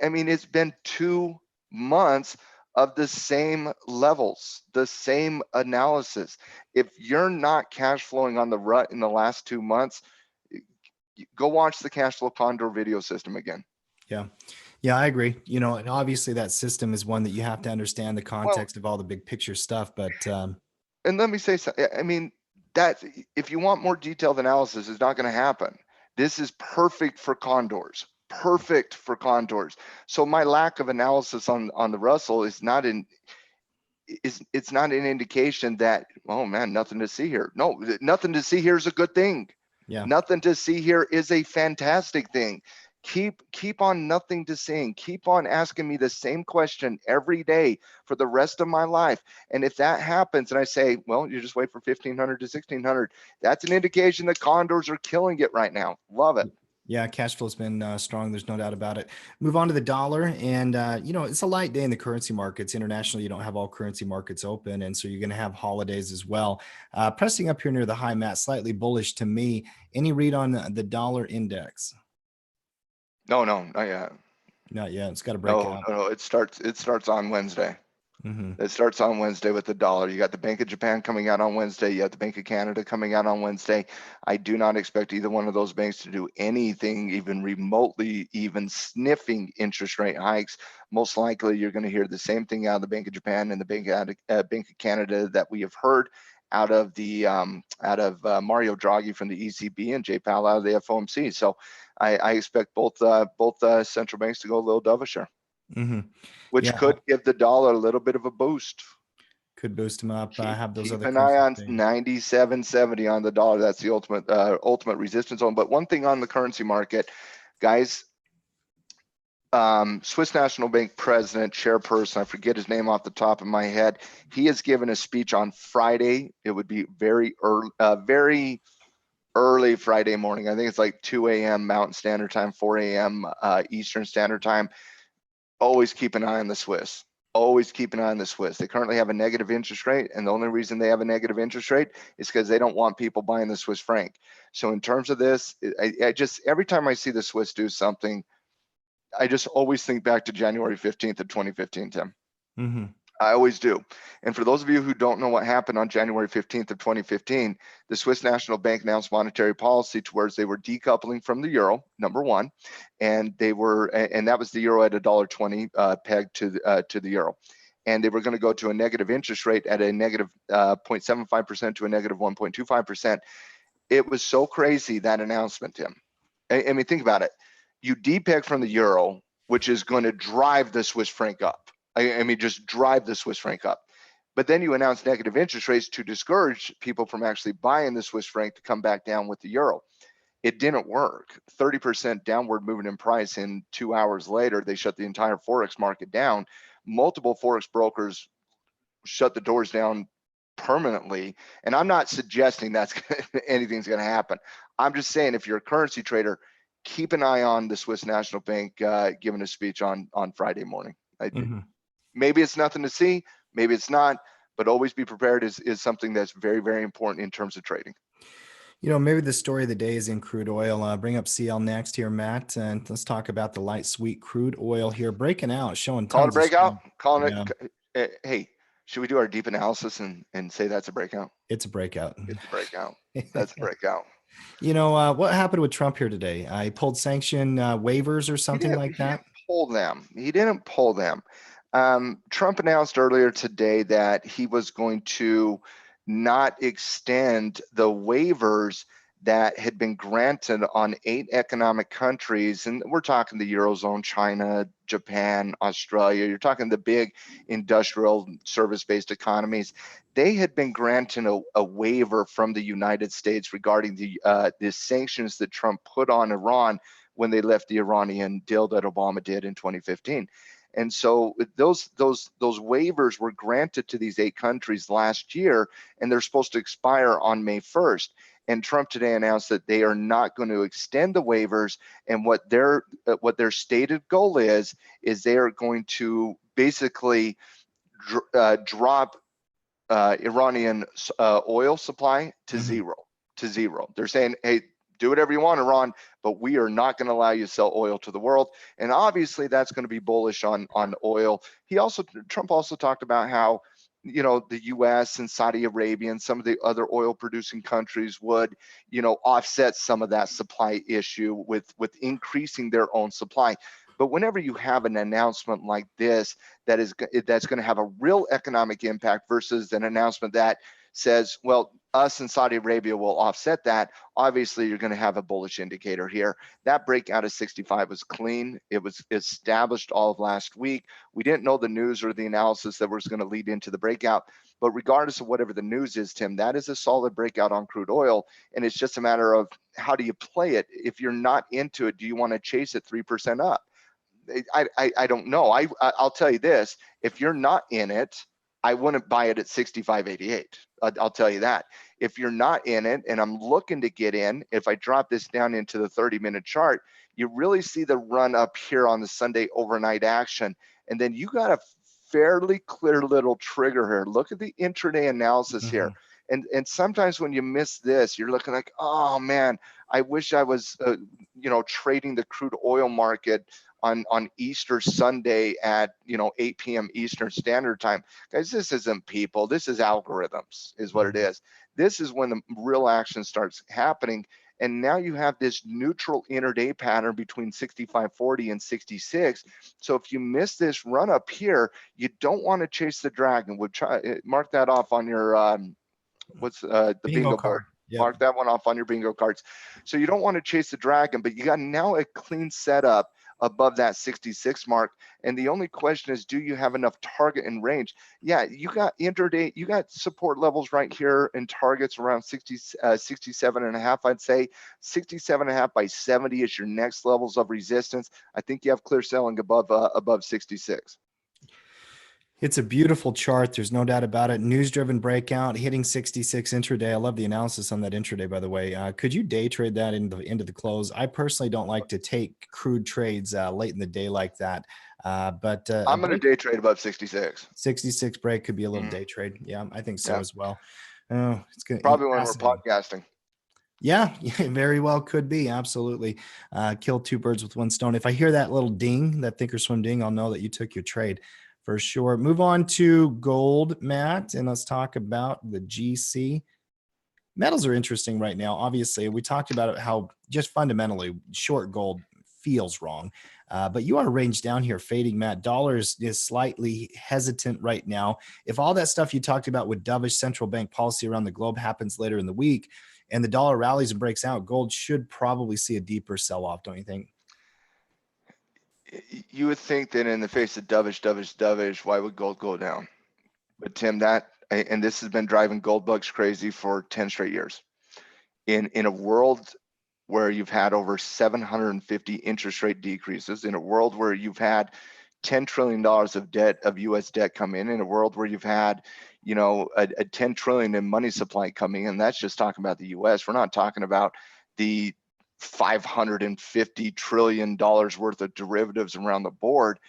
Speaker 2: I mean, it's been 2 months of the same levels, the same analysis. If you're not cash flowing on the rut in the last 2 months, go watch the cash flow condor video system again.
Speaker 1: Yeah, I agree. And obviously that system is one that you have to understand the context of all the big picture stuff. But
Speaker 2: and let me say something. I mean, that if you want more detailed analysis, it's not going to happen. This is perfect for condors. Perfect for condors. So my lack of analysis on the Russell is not it's not an indication that, oh man, nothing to see here. No, nothing to see here is a good thing.
Speaker 1: yeah,
Speaker 2: Nothing to see here is a fantastic thing. Keep on nothing to seeing. Keep on asking me the same question every day for the rest of my life. And if that happens and I say, well, you just wait for 1500 to 1600, that's an indication that condors are killing it right now. Love it.
Speaker 1: yeah, cash flow's been strong. There's no doubt about it. Move on to the dollar, and it's a light day in the currency markets. Internationally, you don't have all currency markets open, and so you're going to have holidays as well. Pressing up here near the high, Matt, slightly bullish to me. Any read on the dollar index?
Speaker 2: No, not yet.
Speaker 1: Not yet. It's got to break out.
Speaker 2: No. It starts on Wednesday.
Speaker 1: Mm-hmm.
Speaker 2: It starts on Wednesday with the dollar. You got the Bank of Japan coming out on Wednesday. You got the Bank of Canada coming out on Wednesday. I do not expect either one of those banks to do anything even remotely, even sniffing interest rate hikes. Most likely, you're going to hear the same thing out of the Bank of Japan and the Bank of Canada that we have heard out of Mario Draghi from the ECB and Jay Powell out of the FOMC. So I expect both central banks to go a little dovish,
Speaker 1: Mm-hmm.
Speaker 2: which could give the dollar a little bit of a boost.
Speaker 1: Could boost them up. Have those
Speaker 2: Keep
Speaker 1: other
Speaker 2: an eye on
Speaker 1: things.
Speaker 2: 97.70 on the dollar. That's the ultimate resistance zone. But one thing on the currency market, guys, Swiss National Bank president, chairperson, I forget his name off the top of my head. He has given a speech on Friday. It would be very early Friday morning. I think it's like 2 a.m. Mountain Standard Time, 4 a.m. Eastern Standard Time. Always keep an eye on the Swiss. Always keep an eye on the Swiss. They currently have a negative interest rate, and the only reason they have a negative interest rate is because they don't want people buying the Swiss franc. So in terms of this, I just, every time I see the Swiss do something, I just always think back to January 15th of 2015, Tim.
Speaker 1: Mm-hmm.
Speaker 2: I always do. And for those of you who don't know what happened on January 15th of 2015, the Swiss National Bank announced monetary policy towards they were decoupling from the euro, number one, and that was the euro at $1.20 pegged to the euro. And they were going to go to a negative interest rate at a negative 0.75% to a negative 1.25%. It was so crazy, that announcement, Tim. I mean, think about it. You depeg from the euro, which is going to drive the Swiss franc up. I mean, just drive the Swiss franc up. But then you announce negative interest rates to discourage people from actually buying the Swiss franc to come back down with the euro. It didn't work. 30% downward movement in price, and 2 hours later, they shut the entire Forex market down. Multiple Forex brokers shut the doors down permanently. And I'm not suggesting that's anything's going to happen. I'm just saying, if you're a currency trader, keep an eye on the Swiss National Bank giving a speech on Friday morning. Maybe it's nothing to see, maybe it's not, but always be prepared is something that's very, very important in terms of trading.
Speaker 1: You know, maybe the story of the day is in crude oil. Bring up CL next here, Matt, and let's talk about the light sweet crude oil here, breaking out, showing
Speaker 2: Call it a
Speaker 1: tons of
Speaker 2: breakout.
Speaker 1: strength.
Speaker 2: Calling
Speaker 1: Yeah,
Speaker 2: it. Hey, should we do our deep analysis and say that's a breakout?
Speaker 1: it's a breakout.
Speaker 2: It's a breakout. That's a breakout.
Speaker 1: You know, what happened with Trump here today? He pulled sanction waivers or something like
Speaker 2: He
Speaker 1: that.
Speaker 2: didn't pull them. He didn't pull them. Trump announced earlier today that he was going to not extend the waivers that had been granted on 8 economic countries. And we're talking the Eurozone, China, Japan, Australia. You're talking the big industrial service-based economies. They had been granted a waiver from the United States regarding the sanctions that Trump put on Iran when they left the Iranian deal that Obama did in 2015. And so those waivers were granted to these 8 countries last year, and they're supposed to expire on May 1st. And Trump today announced that they are not going to extend the waivers, and what their stated goal is they are going to basically drop Iranian oil supply to zero. They're saying, hey, do whatever you want, Iran, but we are not going to allow you to sell oil to the world. And obviously that's going to be bullish on oil. Trump also talked about how, you know, the US and Saudi Arabia and some of the other oil producing countries would, you know, offset some of that supply issue with increasing their own supply. But whenever you have an announcement like this that's going to have a real economic impact versus an announcement that says, well, us and Saudi Arabia will offset that, obviously you're going to have a bullish indicator here. That breakout of 65 was clean. It was established all of last week. We didn't know the news or the analysis that was going to lead into the breakout, but regardless of whatever the news is, Tim, that is a solid breakout on crude oil, and it's just a matter of how do you play it. If you're not into it, do you want to chase it 3% up? I don't know. I'll tell you this, if you're not in it, I wouldn't buy it at 65.88. I'll tell you that. If you're not in it and I'm looking to get in, if I drop this down into the 30-minute chart, you really see the run up here on the Sunday overnight action. And then you got a fairly clear little trigger here. Look at the intraday analysis here. And sometimes when you miss this, you're looking like, oh man, I wish I was, trading the crude oil market on Easter Sunday at 8 p.m. Eastern Standard Time. Guys, this isn't people, this is algorithms is what it is. This is when the real action starts happening. And now you have this neutral intraday pattern between 65.40 and 66. So if you miss this run up here, you don't want to chase the dragon. We'll try mark that off on your the bingo
Speaker 1: card.
Speaker 2: board. Yep. Mark that one off on your bingo cards. So you don't want to chase the dragon, but you got now a clean setup above that 66 mark. And the only question is, do you have enough target and range? Yeah, you got intraday, you got support levels right here and targets around 67.5. I'd say 67.5 by 70 is your next levels of resistance. I think you have clear selling above 66.
Speaker 1: It's a beautiful chart. There's no doubt about it. News-driven breakout, hitting 66 intraday. I love the analysis on that intraday, by the way. Could you day trade that into the close? I personally don't like to take crude trades late in the day like that. But
Speaker 2: I'm going to day trade above 66.
Speaker 1: 66 break could be a little day trade. Yeah, I think so as well. Oh, it's good.
Speaker 2: Probably when we're podcasting.
Speaker 1: Yeah, very well could be. Absolutely. Kill 2 birds with 1 stone. If I hear that little ding, that Thinkorswim ding, I'll know that you took your trade For sure. Move on to gold, Matt, and let's talk about the GC. Metals are interesting right now. Obviously, we talked about how just fundamentally short gold feels wrong. But you are range down here fading, Matt. Dollars is slightly hesitant right now. If all that stuff you talked about with dovish central bank policy around the globe happens later in the week and the dollar rallies and breaks out, gold should probably see a deeper sell-off, don't you think?
Speaker 2: You would think that in the face of dovish, why would gold go down? But Tim, and this has been driving gold bugs crazy for 10 straight years. In a world where you've had over 750 interest rate decreases, in a world where you've had $10 trillion of debt, of US debt come in a world where you've had, a 10 trillion in money supply coming in, that's just talking about the US. We're not talking about the $550 trillion worth of derivatives around the board.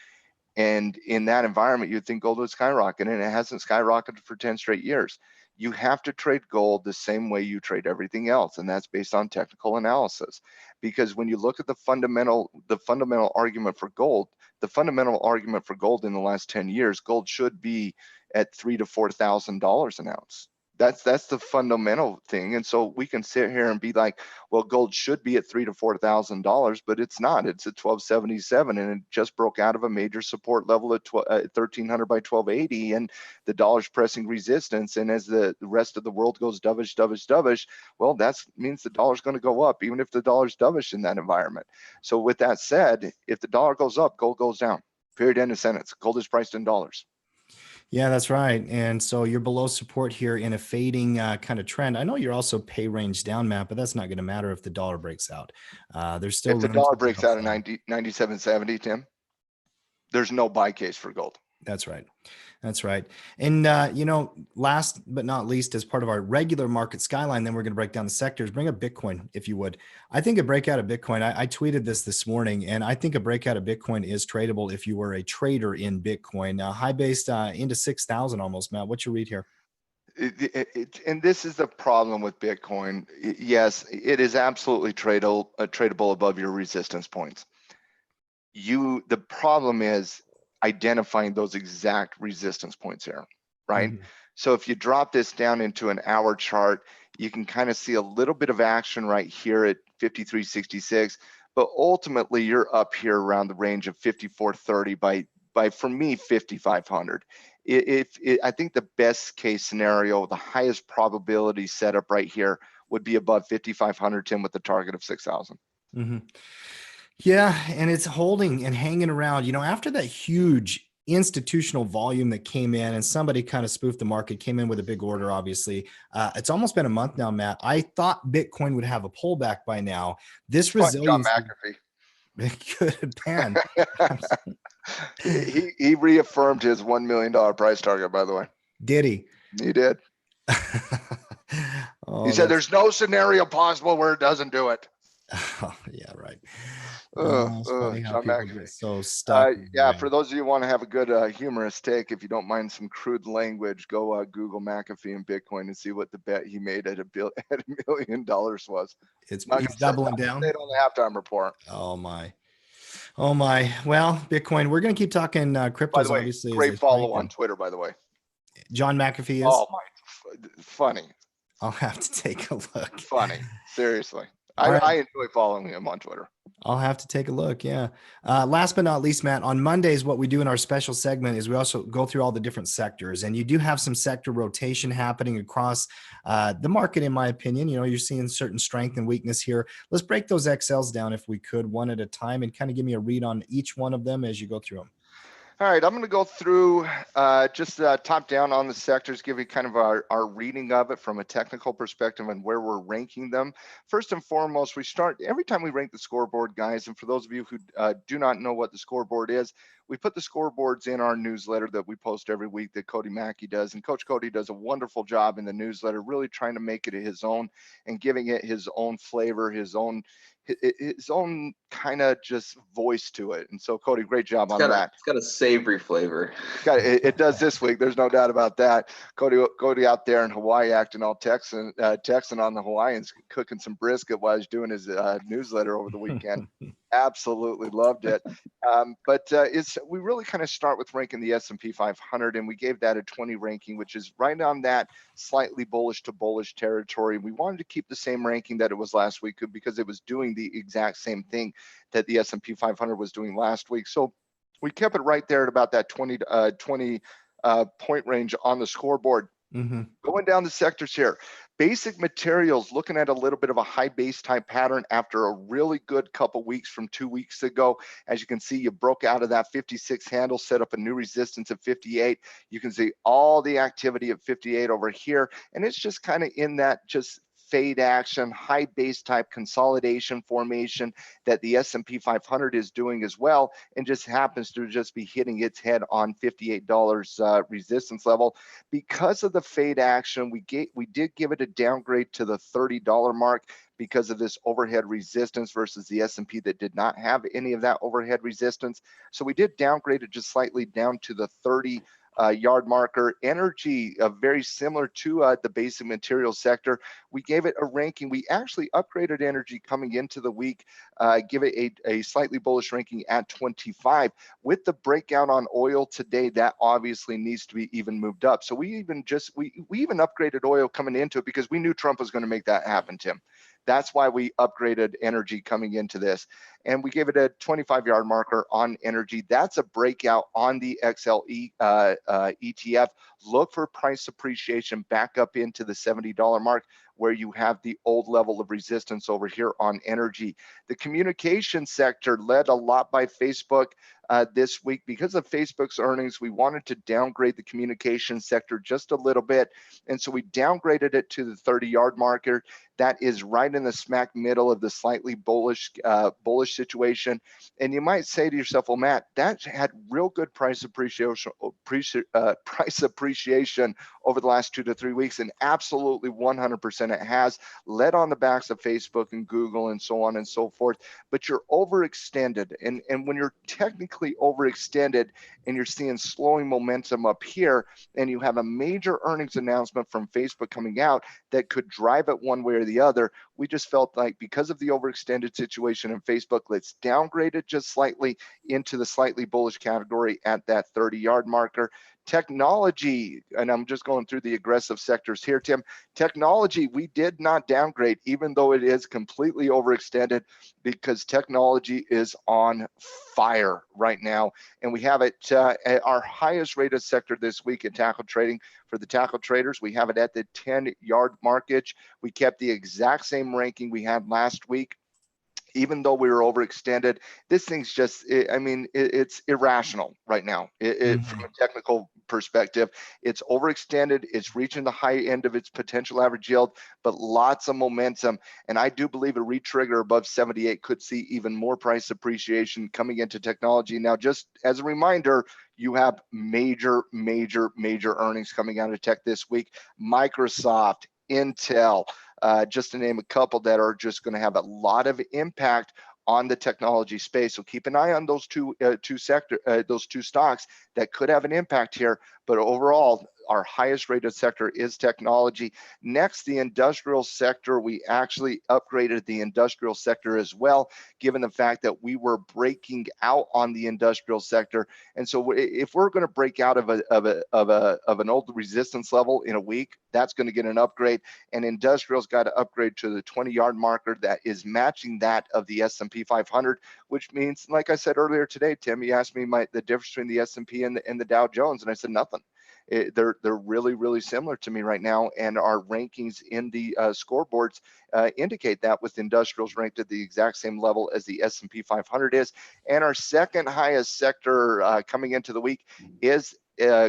Speaker 2: And in that environment, you'd think gold would skyrocket, and it hasn't skyrocketed for 10 straight years. You have to trade gold the same way you trade everything else, and that's based on technical analysis. Because when you look at the fundamental argument for gold, the fundamental argument for gold in the last 10 years, gold should be at $3,000 to $4,000 an ounce. That's the fundamental thing. And so we can sit here and be like, well, gold should be at $3,000 to $4,000, but it's not. It's at 1277, and it just broke out of a major support level at 1300 by 1280, and the dollar's pressing resistance. And as the rest of the world goes dovish, well, that means the dollar's going to go up, even if the dollar's dovish in that environment. So with that said, if the dollar goes up, gold goes down. Period. End of sentence. Gold is priced in dollars.
Speaker 1: Yeah, that's right. And so you're below support here in a fading kind of trend. I know you're also pay range down, Matt, but that's not going to matter if the dollar breaks out. There's still
Speaker 2: If the
Speaker 1: room
Speaker 2: dollar
Speaker 1: to the
Speaker 2: breaks out at
Speaker 1: upside.
Speaker 2: 97.70, Tim, there's no buy case for gold.
Speaker 1: That's right. That's right. And, last but not least, as part of our regular market skyline, then we're going to break down the sectors. Bring up Bitcoin, if you would. I think a breakout of Bitcoin, I tweeted this morning, and I think a breakout of Bitcoin is tradable if you were a trader in Bitcoin. High based into 6,000 almost, Matt. What's your read here?
Speaker 2: And this is the problem with Bitcoin. Yes, it is absolutely tradable above your resistance points. The problem is identifying those exact resistance points here, right?
Speaker 1: Mm-hmm.
Speaker 2: So if you drop this down into an hour chart, you can kind of see a little bit of action right here at 53.66, but ultimately you're up here around the range of 54.30 by for me 5,500. I think the best case scenario, the highest probability setup right here would be above 5,500, Tim, with the target of 6,000.
Speaker 1: Mm-hmm. Yeah, and it's holding and hanging around. After that huge institutional volume that came in and somebody kind of spoofed the market, came in with a big order, obviously. It's almost been a month now, Matt. I thought Bitcoin would have a pullback by now. This
Speaker 2: John
Speaker 1: resilience could pan.
Speaker 2: he reaffirmed his $1 million price target, by the way.
Speaker 1: Did he?
Speaker 2: He did. He said there's no scenario possible where it doesn't do it.
Speaker 1: Oh, yeah, right. It's funny how
Speaker 2: John
Speaker 1: people
Speaker 2: McAfee.
Speaker 1: get so stuck.
Speaker 2: Yeah, for those of you who want to have a good humorous take, if you don't mind some crude language, go Google McAfee and Bitcoin and see what the bet he made at $1 million was.
Speaker 1: He's doubling down.
Speaker 2: Say it on the halftime report.
Speaker 1: Oh my. Well, Bitcoin, we're going to keep talking cryptos.
Speaker 2: By the way,
Speaker 1: obviously,
Speaker 2: great follow on Twitter, by the way.
Speaker 1: John McAfee is.
Speaker 2: Oh my, funny.
Speaker 1: I'll have to take a look.
Speaker 2: Funny, seriously.
Speaker 1: Right.
Speaker 2: I enjoy following him on Twitter.
Speaker 1: I'll have to take a look. Yeah. Last but not least, Matt, on Mondays, what we do in our special segment is we also go through all the different sectors, and you do have some sector rotation happening across the market. In my opinion, you're seeing certain strength and weakness here. Let's break those XLs down if we could, one at a time, and kind of give me a read on each one of them as you go through them.
Speaker 2: All right, I'm going to go through just top down on the sectors, give you kind of our reading of it from a technical perspective and where we're ranking them. First and foremost, we start every time we rank the scoreboard, guys. And for those of you who do not know what the scoreboard is, we put the scoreboards in our newsletter that we post every week that Cody Mackey does. And Coach Cody does a wonderful job in the newsletter, really trying to make it his own and giving it his own flavor, his own kind of just voice to it. And so Cody, great job on that.
Speaker 3: It's got a savory flavor.
Speaker 2: It does this week. There's no doubt about that. Cody out there in Hawaii acting all Texan on the Hawaiians, cooking some brisket while he's doing his newsletter over the weekend. Absolutely loved it. We really kind of start with ranking the S&P 500, and we gave that a 20 ranking, which is right on that slightly bullish to bullish territory. We wanted to keep the same ranking that it was last week because it was doing the exact same thing that the S&P 500 was doing last week. So we kept it right there at about that 20 point range on the scoreboard.
Speaker 1: Mm-hmm.
Speaker 2: Going down the sectors here, basic materials, looking at a little bit of a high base type pattern after a really good couple weeks from 2 weeks ago. As you can see, you broke out of that 56 handle, set up a new resistance at 58. You can see all the activity at 58 over here, and it's just kind of in that just fade action, high base type consolidation formation that the S&P 500 is doing as well, and just happens to just be hitting its head on $58 resistance level. Because of the fade action, we did give it a downgrade to the $30 mark because of this overhead resistance versus the S&P that did not have any of that overhead resistance. So we did downgrade it just slightly down to the 30 yard marker. Energy, very similar to the basic materials sector. We gave it a ranking. We actually upgraded energy coming into the week, give it a slightly bullish ranking at 25. With the breakout on oil today, that obviously needs to be even moved up. So we even upgraded oil coming into it because we knew Trump was going to make that happen, Tim. That's why we upgraded energy coming into this. And we gave it a 25-yard marker on energy. That's a breakout on the XLE ETF. Look for price appreciation back up into the $70 mark, where you have the old level of resistance over here on energy. The communication sector led a lot by Facebook this week. Because of Facebook's earnings, we wanted to downgrade the communication sector just a little bit. And so we downgraded it to the 30-yard marker. That is right in the smack middle of the slightly bullish situation. And you might say to yourself, well, Matt, that had real good price appreciation over the last 2 to 3 weeks, and absolutely 100% it has, led on the backs of Facebook and Google and so on and so forth. But you're overextended, and when you're technically overextended and you're seeing slowing momentum up here, and you have a major earnings announcement from Facebook coming out that could drive it one way or the other, we just felt like because of the overextended situation in Facebook, let's downgrade it just slightly into the slightly bullish category at that 30-yard marker. Technology, and I'm just going through the aggressive sectors here, Tim. Technology, we did not downgrade, even though it is completely overextended, because technology is on fire right now. And we have it at our highest rated sector this week in tackle trading. For the tackle traders, we have it at the 10-yard markage. We kept the exact same ranking we had last week. Even though we were overextended, this thing's just, it's irrational right now. From a technical perspective, it's overextended. It's reaching the high end of its potential average yield, but lots of momentum. And I do believe a retrigger above 78 could see even more price appreciation coming into technology. Now, just as a reminder, you have major earnings coming out of tech this week. Microsoft, Intel, just to name a couple that are just going to have a lot of impact on the technology space. So keep an eye on those two stocks that could have an impact here. But overall, our highest rated sector is technology. Next, the industrial sector. We actually upgraded the industrial sector as well, given the fact that we were breaking out on the industrial sector. And so if we're going to break out of an old resistance level in a week, that's going to get an upgrade. And industrial's got to upgrade to the 20-yard marker that is matching that of the S&P 500, which means, like I said earlier today, Tim, you asked me the difference between the S&P and the Dow Jones, and I said nothing. They're really similar to me right now, and our rankings in the scoreboards indicate that, with industrials ranked at the exact same level as the S&P 500 is. And our second highest sector coming into the week is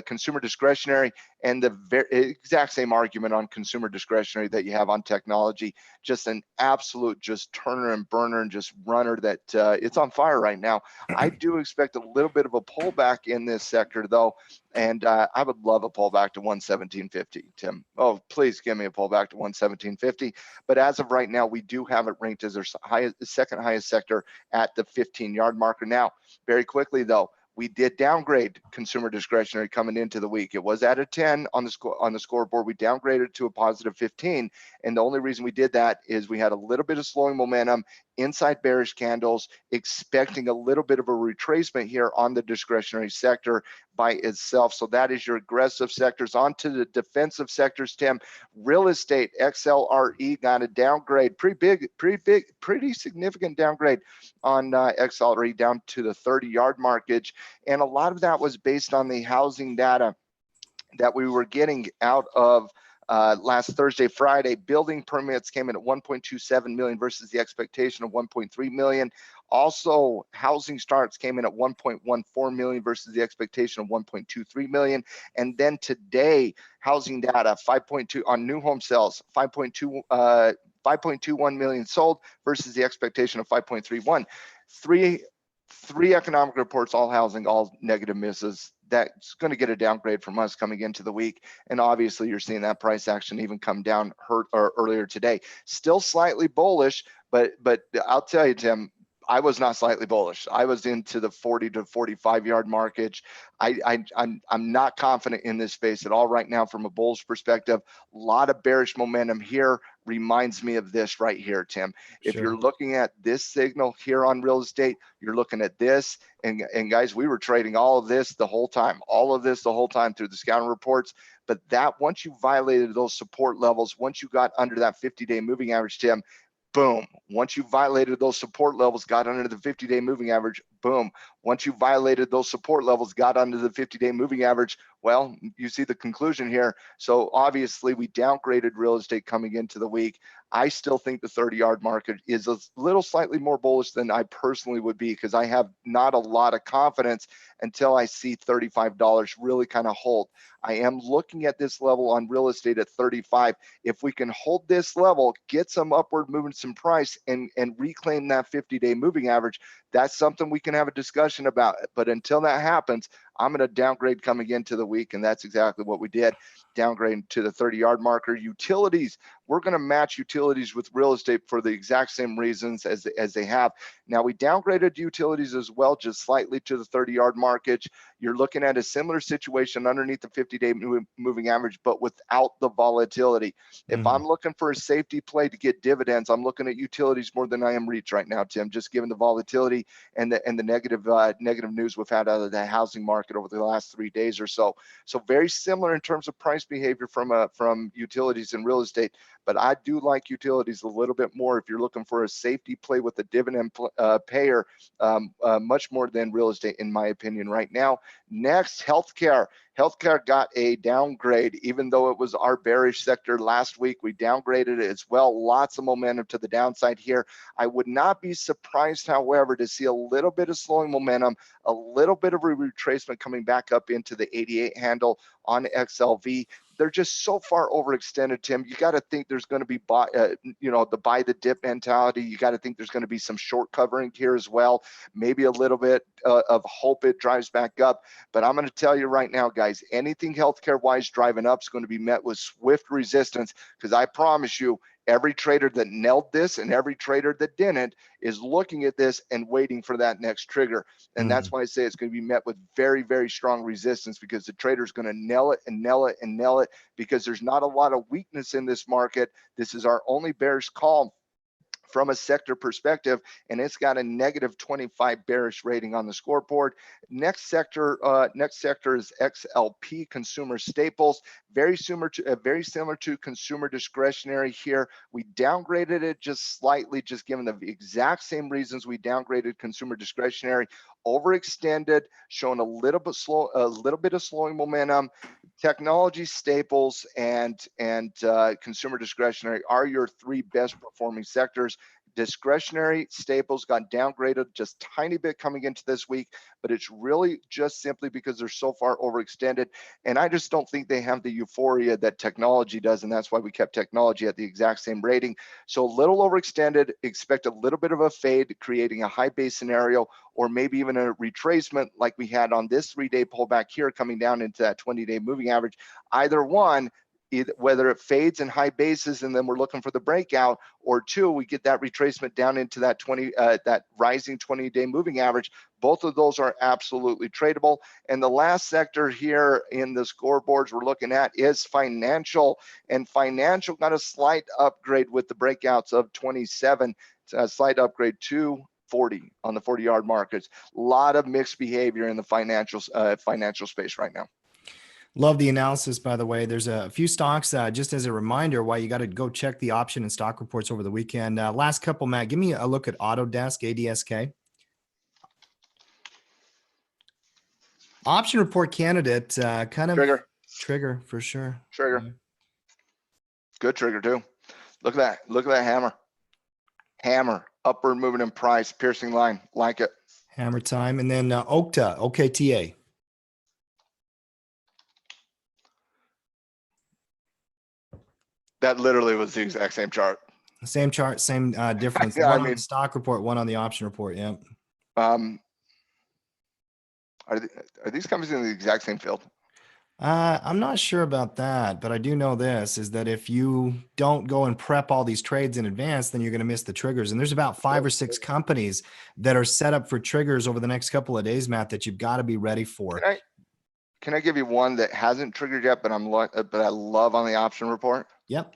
Speaker 2: consumer discretionary, and the exact same argument on consumer discretionary that you have on technology. Just an absolute just turner and burner and just runner that it's on fire right now. I do expect a little bit of a pullback in this sector though, and I would love a pullback to 117.50, Tim. Oh, please give me a pullback to 117.50. But as of right now, we do have it ranked as our second highest sector at the 15-yard marker. Now, very quickly though, we did downgrade consumer discretionary coming into the week. It was at a 10 on the scoreboard. We downgraded to a positive 15, and the only reason we did that is we had a little bit of slowing momentum inside bearish candles, expecting a little bit of a retracement here on the discretionary sector by itself. So that is your aggressive sectors. On to the defensive sectors, Tim. Real estate, XLRE got a downgrade, pretty significant downgrade on XLRE down to the 30-yard markage. And a lot of that was based on the housing data that we were getting out of last Thursday, Friday. Building permits came in at 1.27 million versus the expectation of 1.3 million. Also, housing starts came in at 1.14 million versus the expectation of 1.23 million. And then today, housing data 5.2 on new home sales, 5.21 million sold versus the expectation of 5.31. Three economic reports, all housing, all negative misses. That's going to get a downgrade from us coming into the week. And obviously you're seeing that price action even come down earlier today. Still slightly bullish, but I'll tell you, Tim, I was not slightly bullish. I was into the 40 to 45 yard markage. I'm not confident in this space at all right now from a bullish perspective. A lot of bearish momentum here. Reminds me of this right here, Tim. If
Speaker 1: Sure.
Speaker 2: you're looking at this signal here on real estate, you're looking at this, and guys, we were trading all of this the whole time through the scouting reports. But that once you violated those support levels, once you got under that 50-day moving average, Tim, boom. Once you violated those support levels, got under the 50-day moving average, boom. Once you violated those support levels, got under the 50-day moving average, well, you see the conclusion here. So obviously we downgraded real estate coming into the week. I still think the 30-yard market is a little slightly more bullish than I personally would be, because I have not a lot of confidence until I see $35 really kind of hold. I am looking at this level on real estate at 35. If we can hold this level, get some upward movements in price and reclaim that 50-day moving average, that's something we can have a discussion about. But until that happens, I'm going to downgrade coming into the week, and that's exactly what we did. Downgrade to the 30-yard marker. Utilities, we're going to match utilities with real estate for the exact same reasons as they have. Now, we downgraded utilities as well, just slightly to the 30-yard markage. You're looking at a similar situation underneath the 50-day moving average, but without the volatility. If I'm looking for a safety play to get dividends, I'm looking at utilities more than I am REITs right now, Tim, just given the volatility and the negative news we've had out of the housing market over the last 3 days or so. So very similar in terms of price behavior from utilities and real estate, but I do like utilities a little bit more if you're looking for a safety play with a dividend payer, much more than real estate, in my opinion, right now. Next, healthcare. Healthcare got a downgrade, even though it was our bearish sector last week. We downgraded it as well. Lots of momentum to the downside here. I would not be surprised, however, to see a little bit of slowing momentum, a little bit of a retracement coming back up into the 88 handle on XLV. They're just so far overextended, Tim. You got to think there's going to be the buy the dip mentality. You got to think there's going to be some short covering here as well. Maybe a little bit of hope it drives back up. But I'm going to tell you right now, guys, anything healthcare wise driving up is going to be met with swift resistance, because I promise you, every trader that nailed this and every trader that didn't is looking at this and waiting for that next trigger. And that's why I say it's going to be met with very, very strong resistance, because the trader is going to nail it and nail it and nail it, because there's not a lot of weakness in this market. This is our only bearish call from a sector perspective, and it's got a negative 25 bearish rating on the scoreboard. Next sector is XLP, consumer staples. Very similar to consumer discretionary here. We downgraded it just slightly, just given the exact same reasons we downgraded consumer discretionary. Overextended, showing a little bit of slowing momentum. Technology, staples, and consumer discretionary are your three best performing sectors. Discretionary staples got downgraded just tiny bit coming into this week, but it's really just simply because they're so far overextended, and I just don't think they have the euphoria that technology does, and that's why we kept technology at the exact same rating. So a little overextended, expect a little bit of a fade, creating a high base scenario, or maybe even a retracement like we had on this 3-day pullback here, coming down into that 20-day moving average. Either one, whether it fades in high bases and then we're looking for the breakout, or two, we get that retracement down into that that rising 20-day moving average. Both of those are absolutely tradable. And the last sector here in the scoreboards we're looking at is financial, and financial got a slight upgrade with the breakouts of 27 It's a slight upgrade to 40 on the 40-yard markets. A lot of mixed behavior in the financial space right now.
Speaker 1: Love the analysis, by the way. There's a few stocks, just as a reminder, why you got to go check the option and stock reports over the weekend. Last couple, Matt, give me a look at Autodesk, ADSK. Option report candidate, kind of trigger for sure.
Speaker 2: Trigger.
Speaker 1: Yeah.
Speaker 2: Good trigger too. Look at that. Look at that hammer. Hammer. Upward movement in price. Piercing line. Like it.
Speaker 1: Hammer time. And then Okta, OKTA.
Speaker 2: That literally was the exact same chart.
Speaker 1: Same chart, same difference.
Speaker 2: Yeah,
Speaker 1: one on the stock report, one on the option report. Yeah.
Speaker 2: Are these companies in the exact same field?
Speaker 1: I'm not sure about that, but I do know this is that if you don't go and prep all these trades in advance, then you're going to miss the triggers. And there's about 5 or 6 companies that are set up for triggers over the next couple of days, Matt, that you've got to be ready for.
Speaker 2: Can I give you one that hasn't triggered yet, but I love on the option report?
Speaker 1: Yep.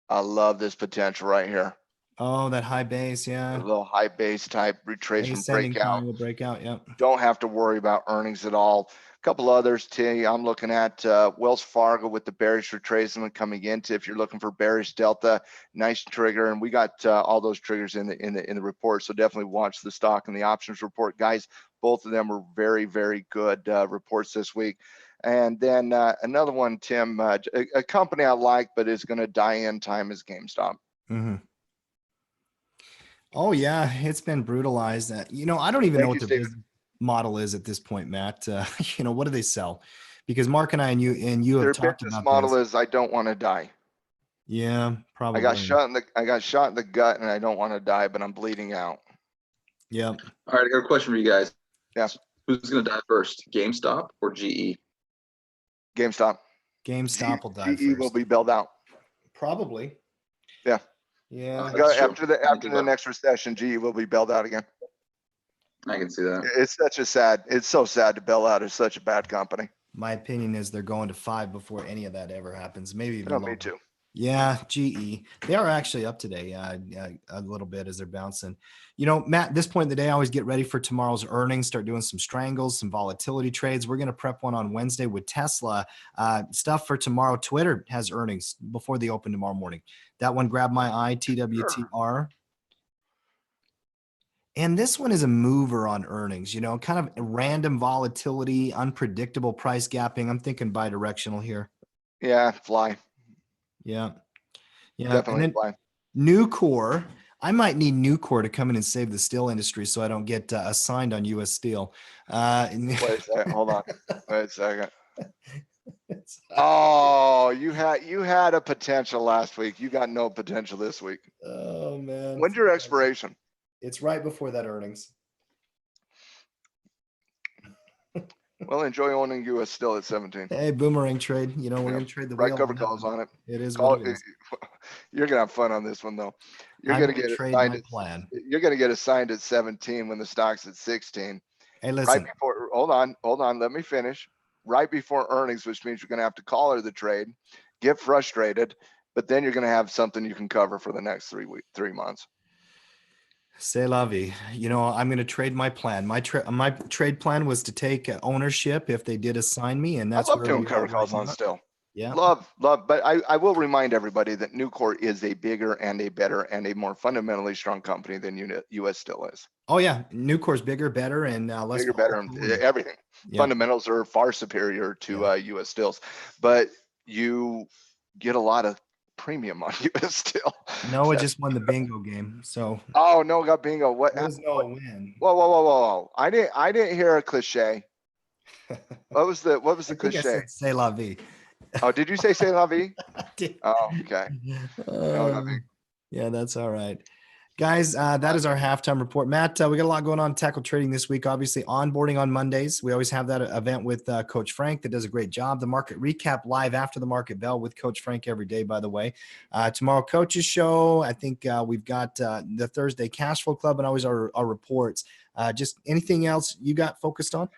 Speaker 2: I love this potential right here.
Speaker 1: Oh, that high base, yeah.
Speaker 2: A little high base type retracement
Speaker 1: breakout. Yep.
Speaker 2: Don't have to worry about earnings at all. A couple others, T. I'm looking at Wells Fargo with the bearish retracement coming into. If you're looking for bearish delta, nice trigger, and we got all those triggers in the report. So definitely watch the stock and the options report, guys. Both of them were very, very good reports this week. And then another one, Tim, a company I like, but is going to die in time is GameStop.
Speaker 1: Mm-hmm. Oh yeah, it's been brutalized. I don't even know what the model is at this point, Matt. What do they sell? Because Mark and I and you have talked about
Speaker 2: this. Model is I don't want to die.
Speaker 1: Yeah, probably.
Speaker 2: I got shot in the gut and I don't want to die, but I'm bleeding out.
Speaker 1: Yep.
Speaker 3: All right, I got a question for you guys.
Speaker 2: Yes.
Speaker 3: Who's going to die first, GameStop or GE?
Speaker 2: GameStop.
Speaker 1: GameStop will die
Speaker 2: GE
Speaker 1: first.
Speaker 2: will be bailed out.
Speaker 1: Probably.
Speaker 2: Yeah.
Speaker 1: Yeah.
Speaker 2: After the next recession, GE will be bailed out again.
Speaker 3: I can see that.
Speaker 2: It's so sad to bail out. It's such a bad company.
Speaker 1: My opinion is they're going to 5 before any of that ever happens. Maybe even lower.
Speaker 2: Me too.
Speaker 1: Yeah, GE. They are actually up today a little bit as they're bouncing. Matt, at this point in the day, I always get ready for tomorrow's earnings, start doing some strangles, some volatility trades. We're going to prep one on Wednesday with Tesla. Stuff for tomorrow. Twitter has earnings before they open tomorrow morning. That one grabbed my eye, TWTR. Sure. And this one is a mover on earnings, kind of random volatility, unpredictable price gapping. I'm thinking bi-directional here.
Speaker 2: Yeah, fly.
Speaker 1: Yeah.
Speaker 2: Definitely
Speaker 1: and then
Speaker 2: fly.
Speaker 1: Nucor. I might need Nucor to come in and save the steel industry so I don't get assigned on U.S. Steel.
Speaker 2: Wait a second. Hold on. Wait a second. Oh, you had a potential last week. You got no potential this week.
Speaker 1: Oh man.
Speaker 2: When's your expiration?
Speaker 1: It's right before that earnings.
Speaker 2: Well, enjoy owning US still at 17.
Speaker 1: Hey, boomerang trade. We're going to trade the
Speaker 2: right cover calls on it.
Speaker 1: It is what it is.
Speaker 2: You're going to have fun on this one, though. You're going to get assigned plan. You're going to get assigned at 17 when the stock's at 16.
Speaker 1: Hey, listen.
Speaker 2: Right before, hold on. Let me finish. Right before earnings, which means you're going to have to collar the trade, get frustrated, but then you're going to have something you can cover for the next 3 months.
Speaker 1: C'est la vie. I'm going to trade my plan. My trade plan was to take ownership if they did assign me, and that's
Speaker 2: I love doing cover calls on still.
Speaker 1: Yeah,
Speaker 2: love. But I will remind everybody that Nucor is a bigger and a better and a more fundamentally strong company than US still is.
Speaker 1: Oh yeah, Nucor's bigger, better, and less
Speaker 2: bigger, better, everything. Yeah. Fundamentals are far superior to US stills, but you get a lot of premium on US still.
Speaker 1: No, it just won the bingo game. So.
Speaker 2: Oh no, got bingo. What?
Speaker 1: There's no win.
Speaker 2: Whoa! I didn't hear a cliche. What was the cliche?
Speaker 1: I said c'est la vie.
Speaker 2: Oh, did you say c'est la vie? Oh, okay.
Speaker 1: Yeah, that's all right. Guys, that is our halftime report. Matt, we got a lot going on in tackle trading this week. Obviously, onboarding on Mondays. We always have that event with Coach Frank that does a great job. The market recap live after the market bell with Coach Frank every day, by the way. Tomorrow, Coach's show. I think we've got the Thursday Cash Flow Club and always our reports. Just anything else you got focused on?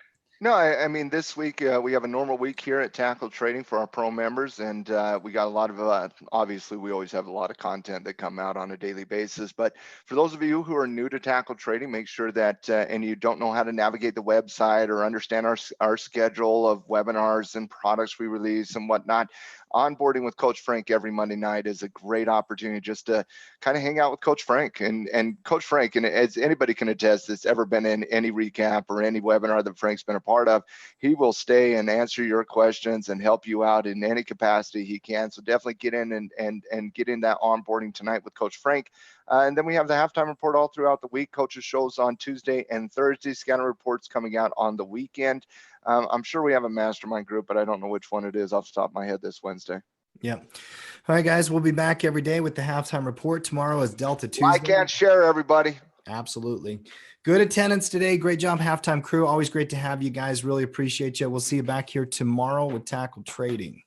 Speaker 2: No, I mean, this week we have a normal week here at Tackle Trading for our pro members, and we got a lot of, obviously, we always have a lot of content that come out on a daily basis. But for those of you who are new to Tackle Trading, make sure that, and you don't know how to navigate the website or understand our schedule of webinars and products we release and whatnot, onboarding with Coach Frank every Monday night is a great opportunity just to kind of hang out with Coach Frank. And Coach Frank, and as anybody can attest that's ever been in any recap or any webinar that Frank's been a part of, he will stay and answer your questions and help you out in any capacity he can. So definitely get in and get in that onboarding tonight with Coach Frank. And then we have the halftime report all throughout the week. Coaches shows on Tuesday and Thursday. Scanner reports coming out on the weekend. I'm sure we have a mastermind group, but I don't know which one it is off the top of my head this Wednesday.
Speaker 1: Yep. All right, guys, we'll be back every day with the halftime report. Tomorrow is Delta Tuesday.
Speaker 2: Like and share, everybody.
Speaker 1: Absolutely. Good attendance today. Great job, halftime crew. Always great to have you guys. Really appreciate you. We'll see you back here tomorrow with Tackle Trading.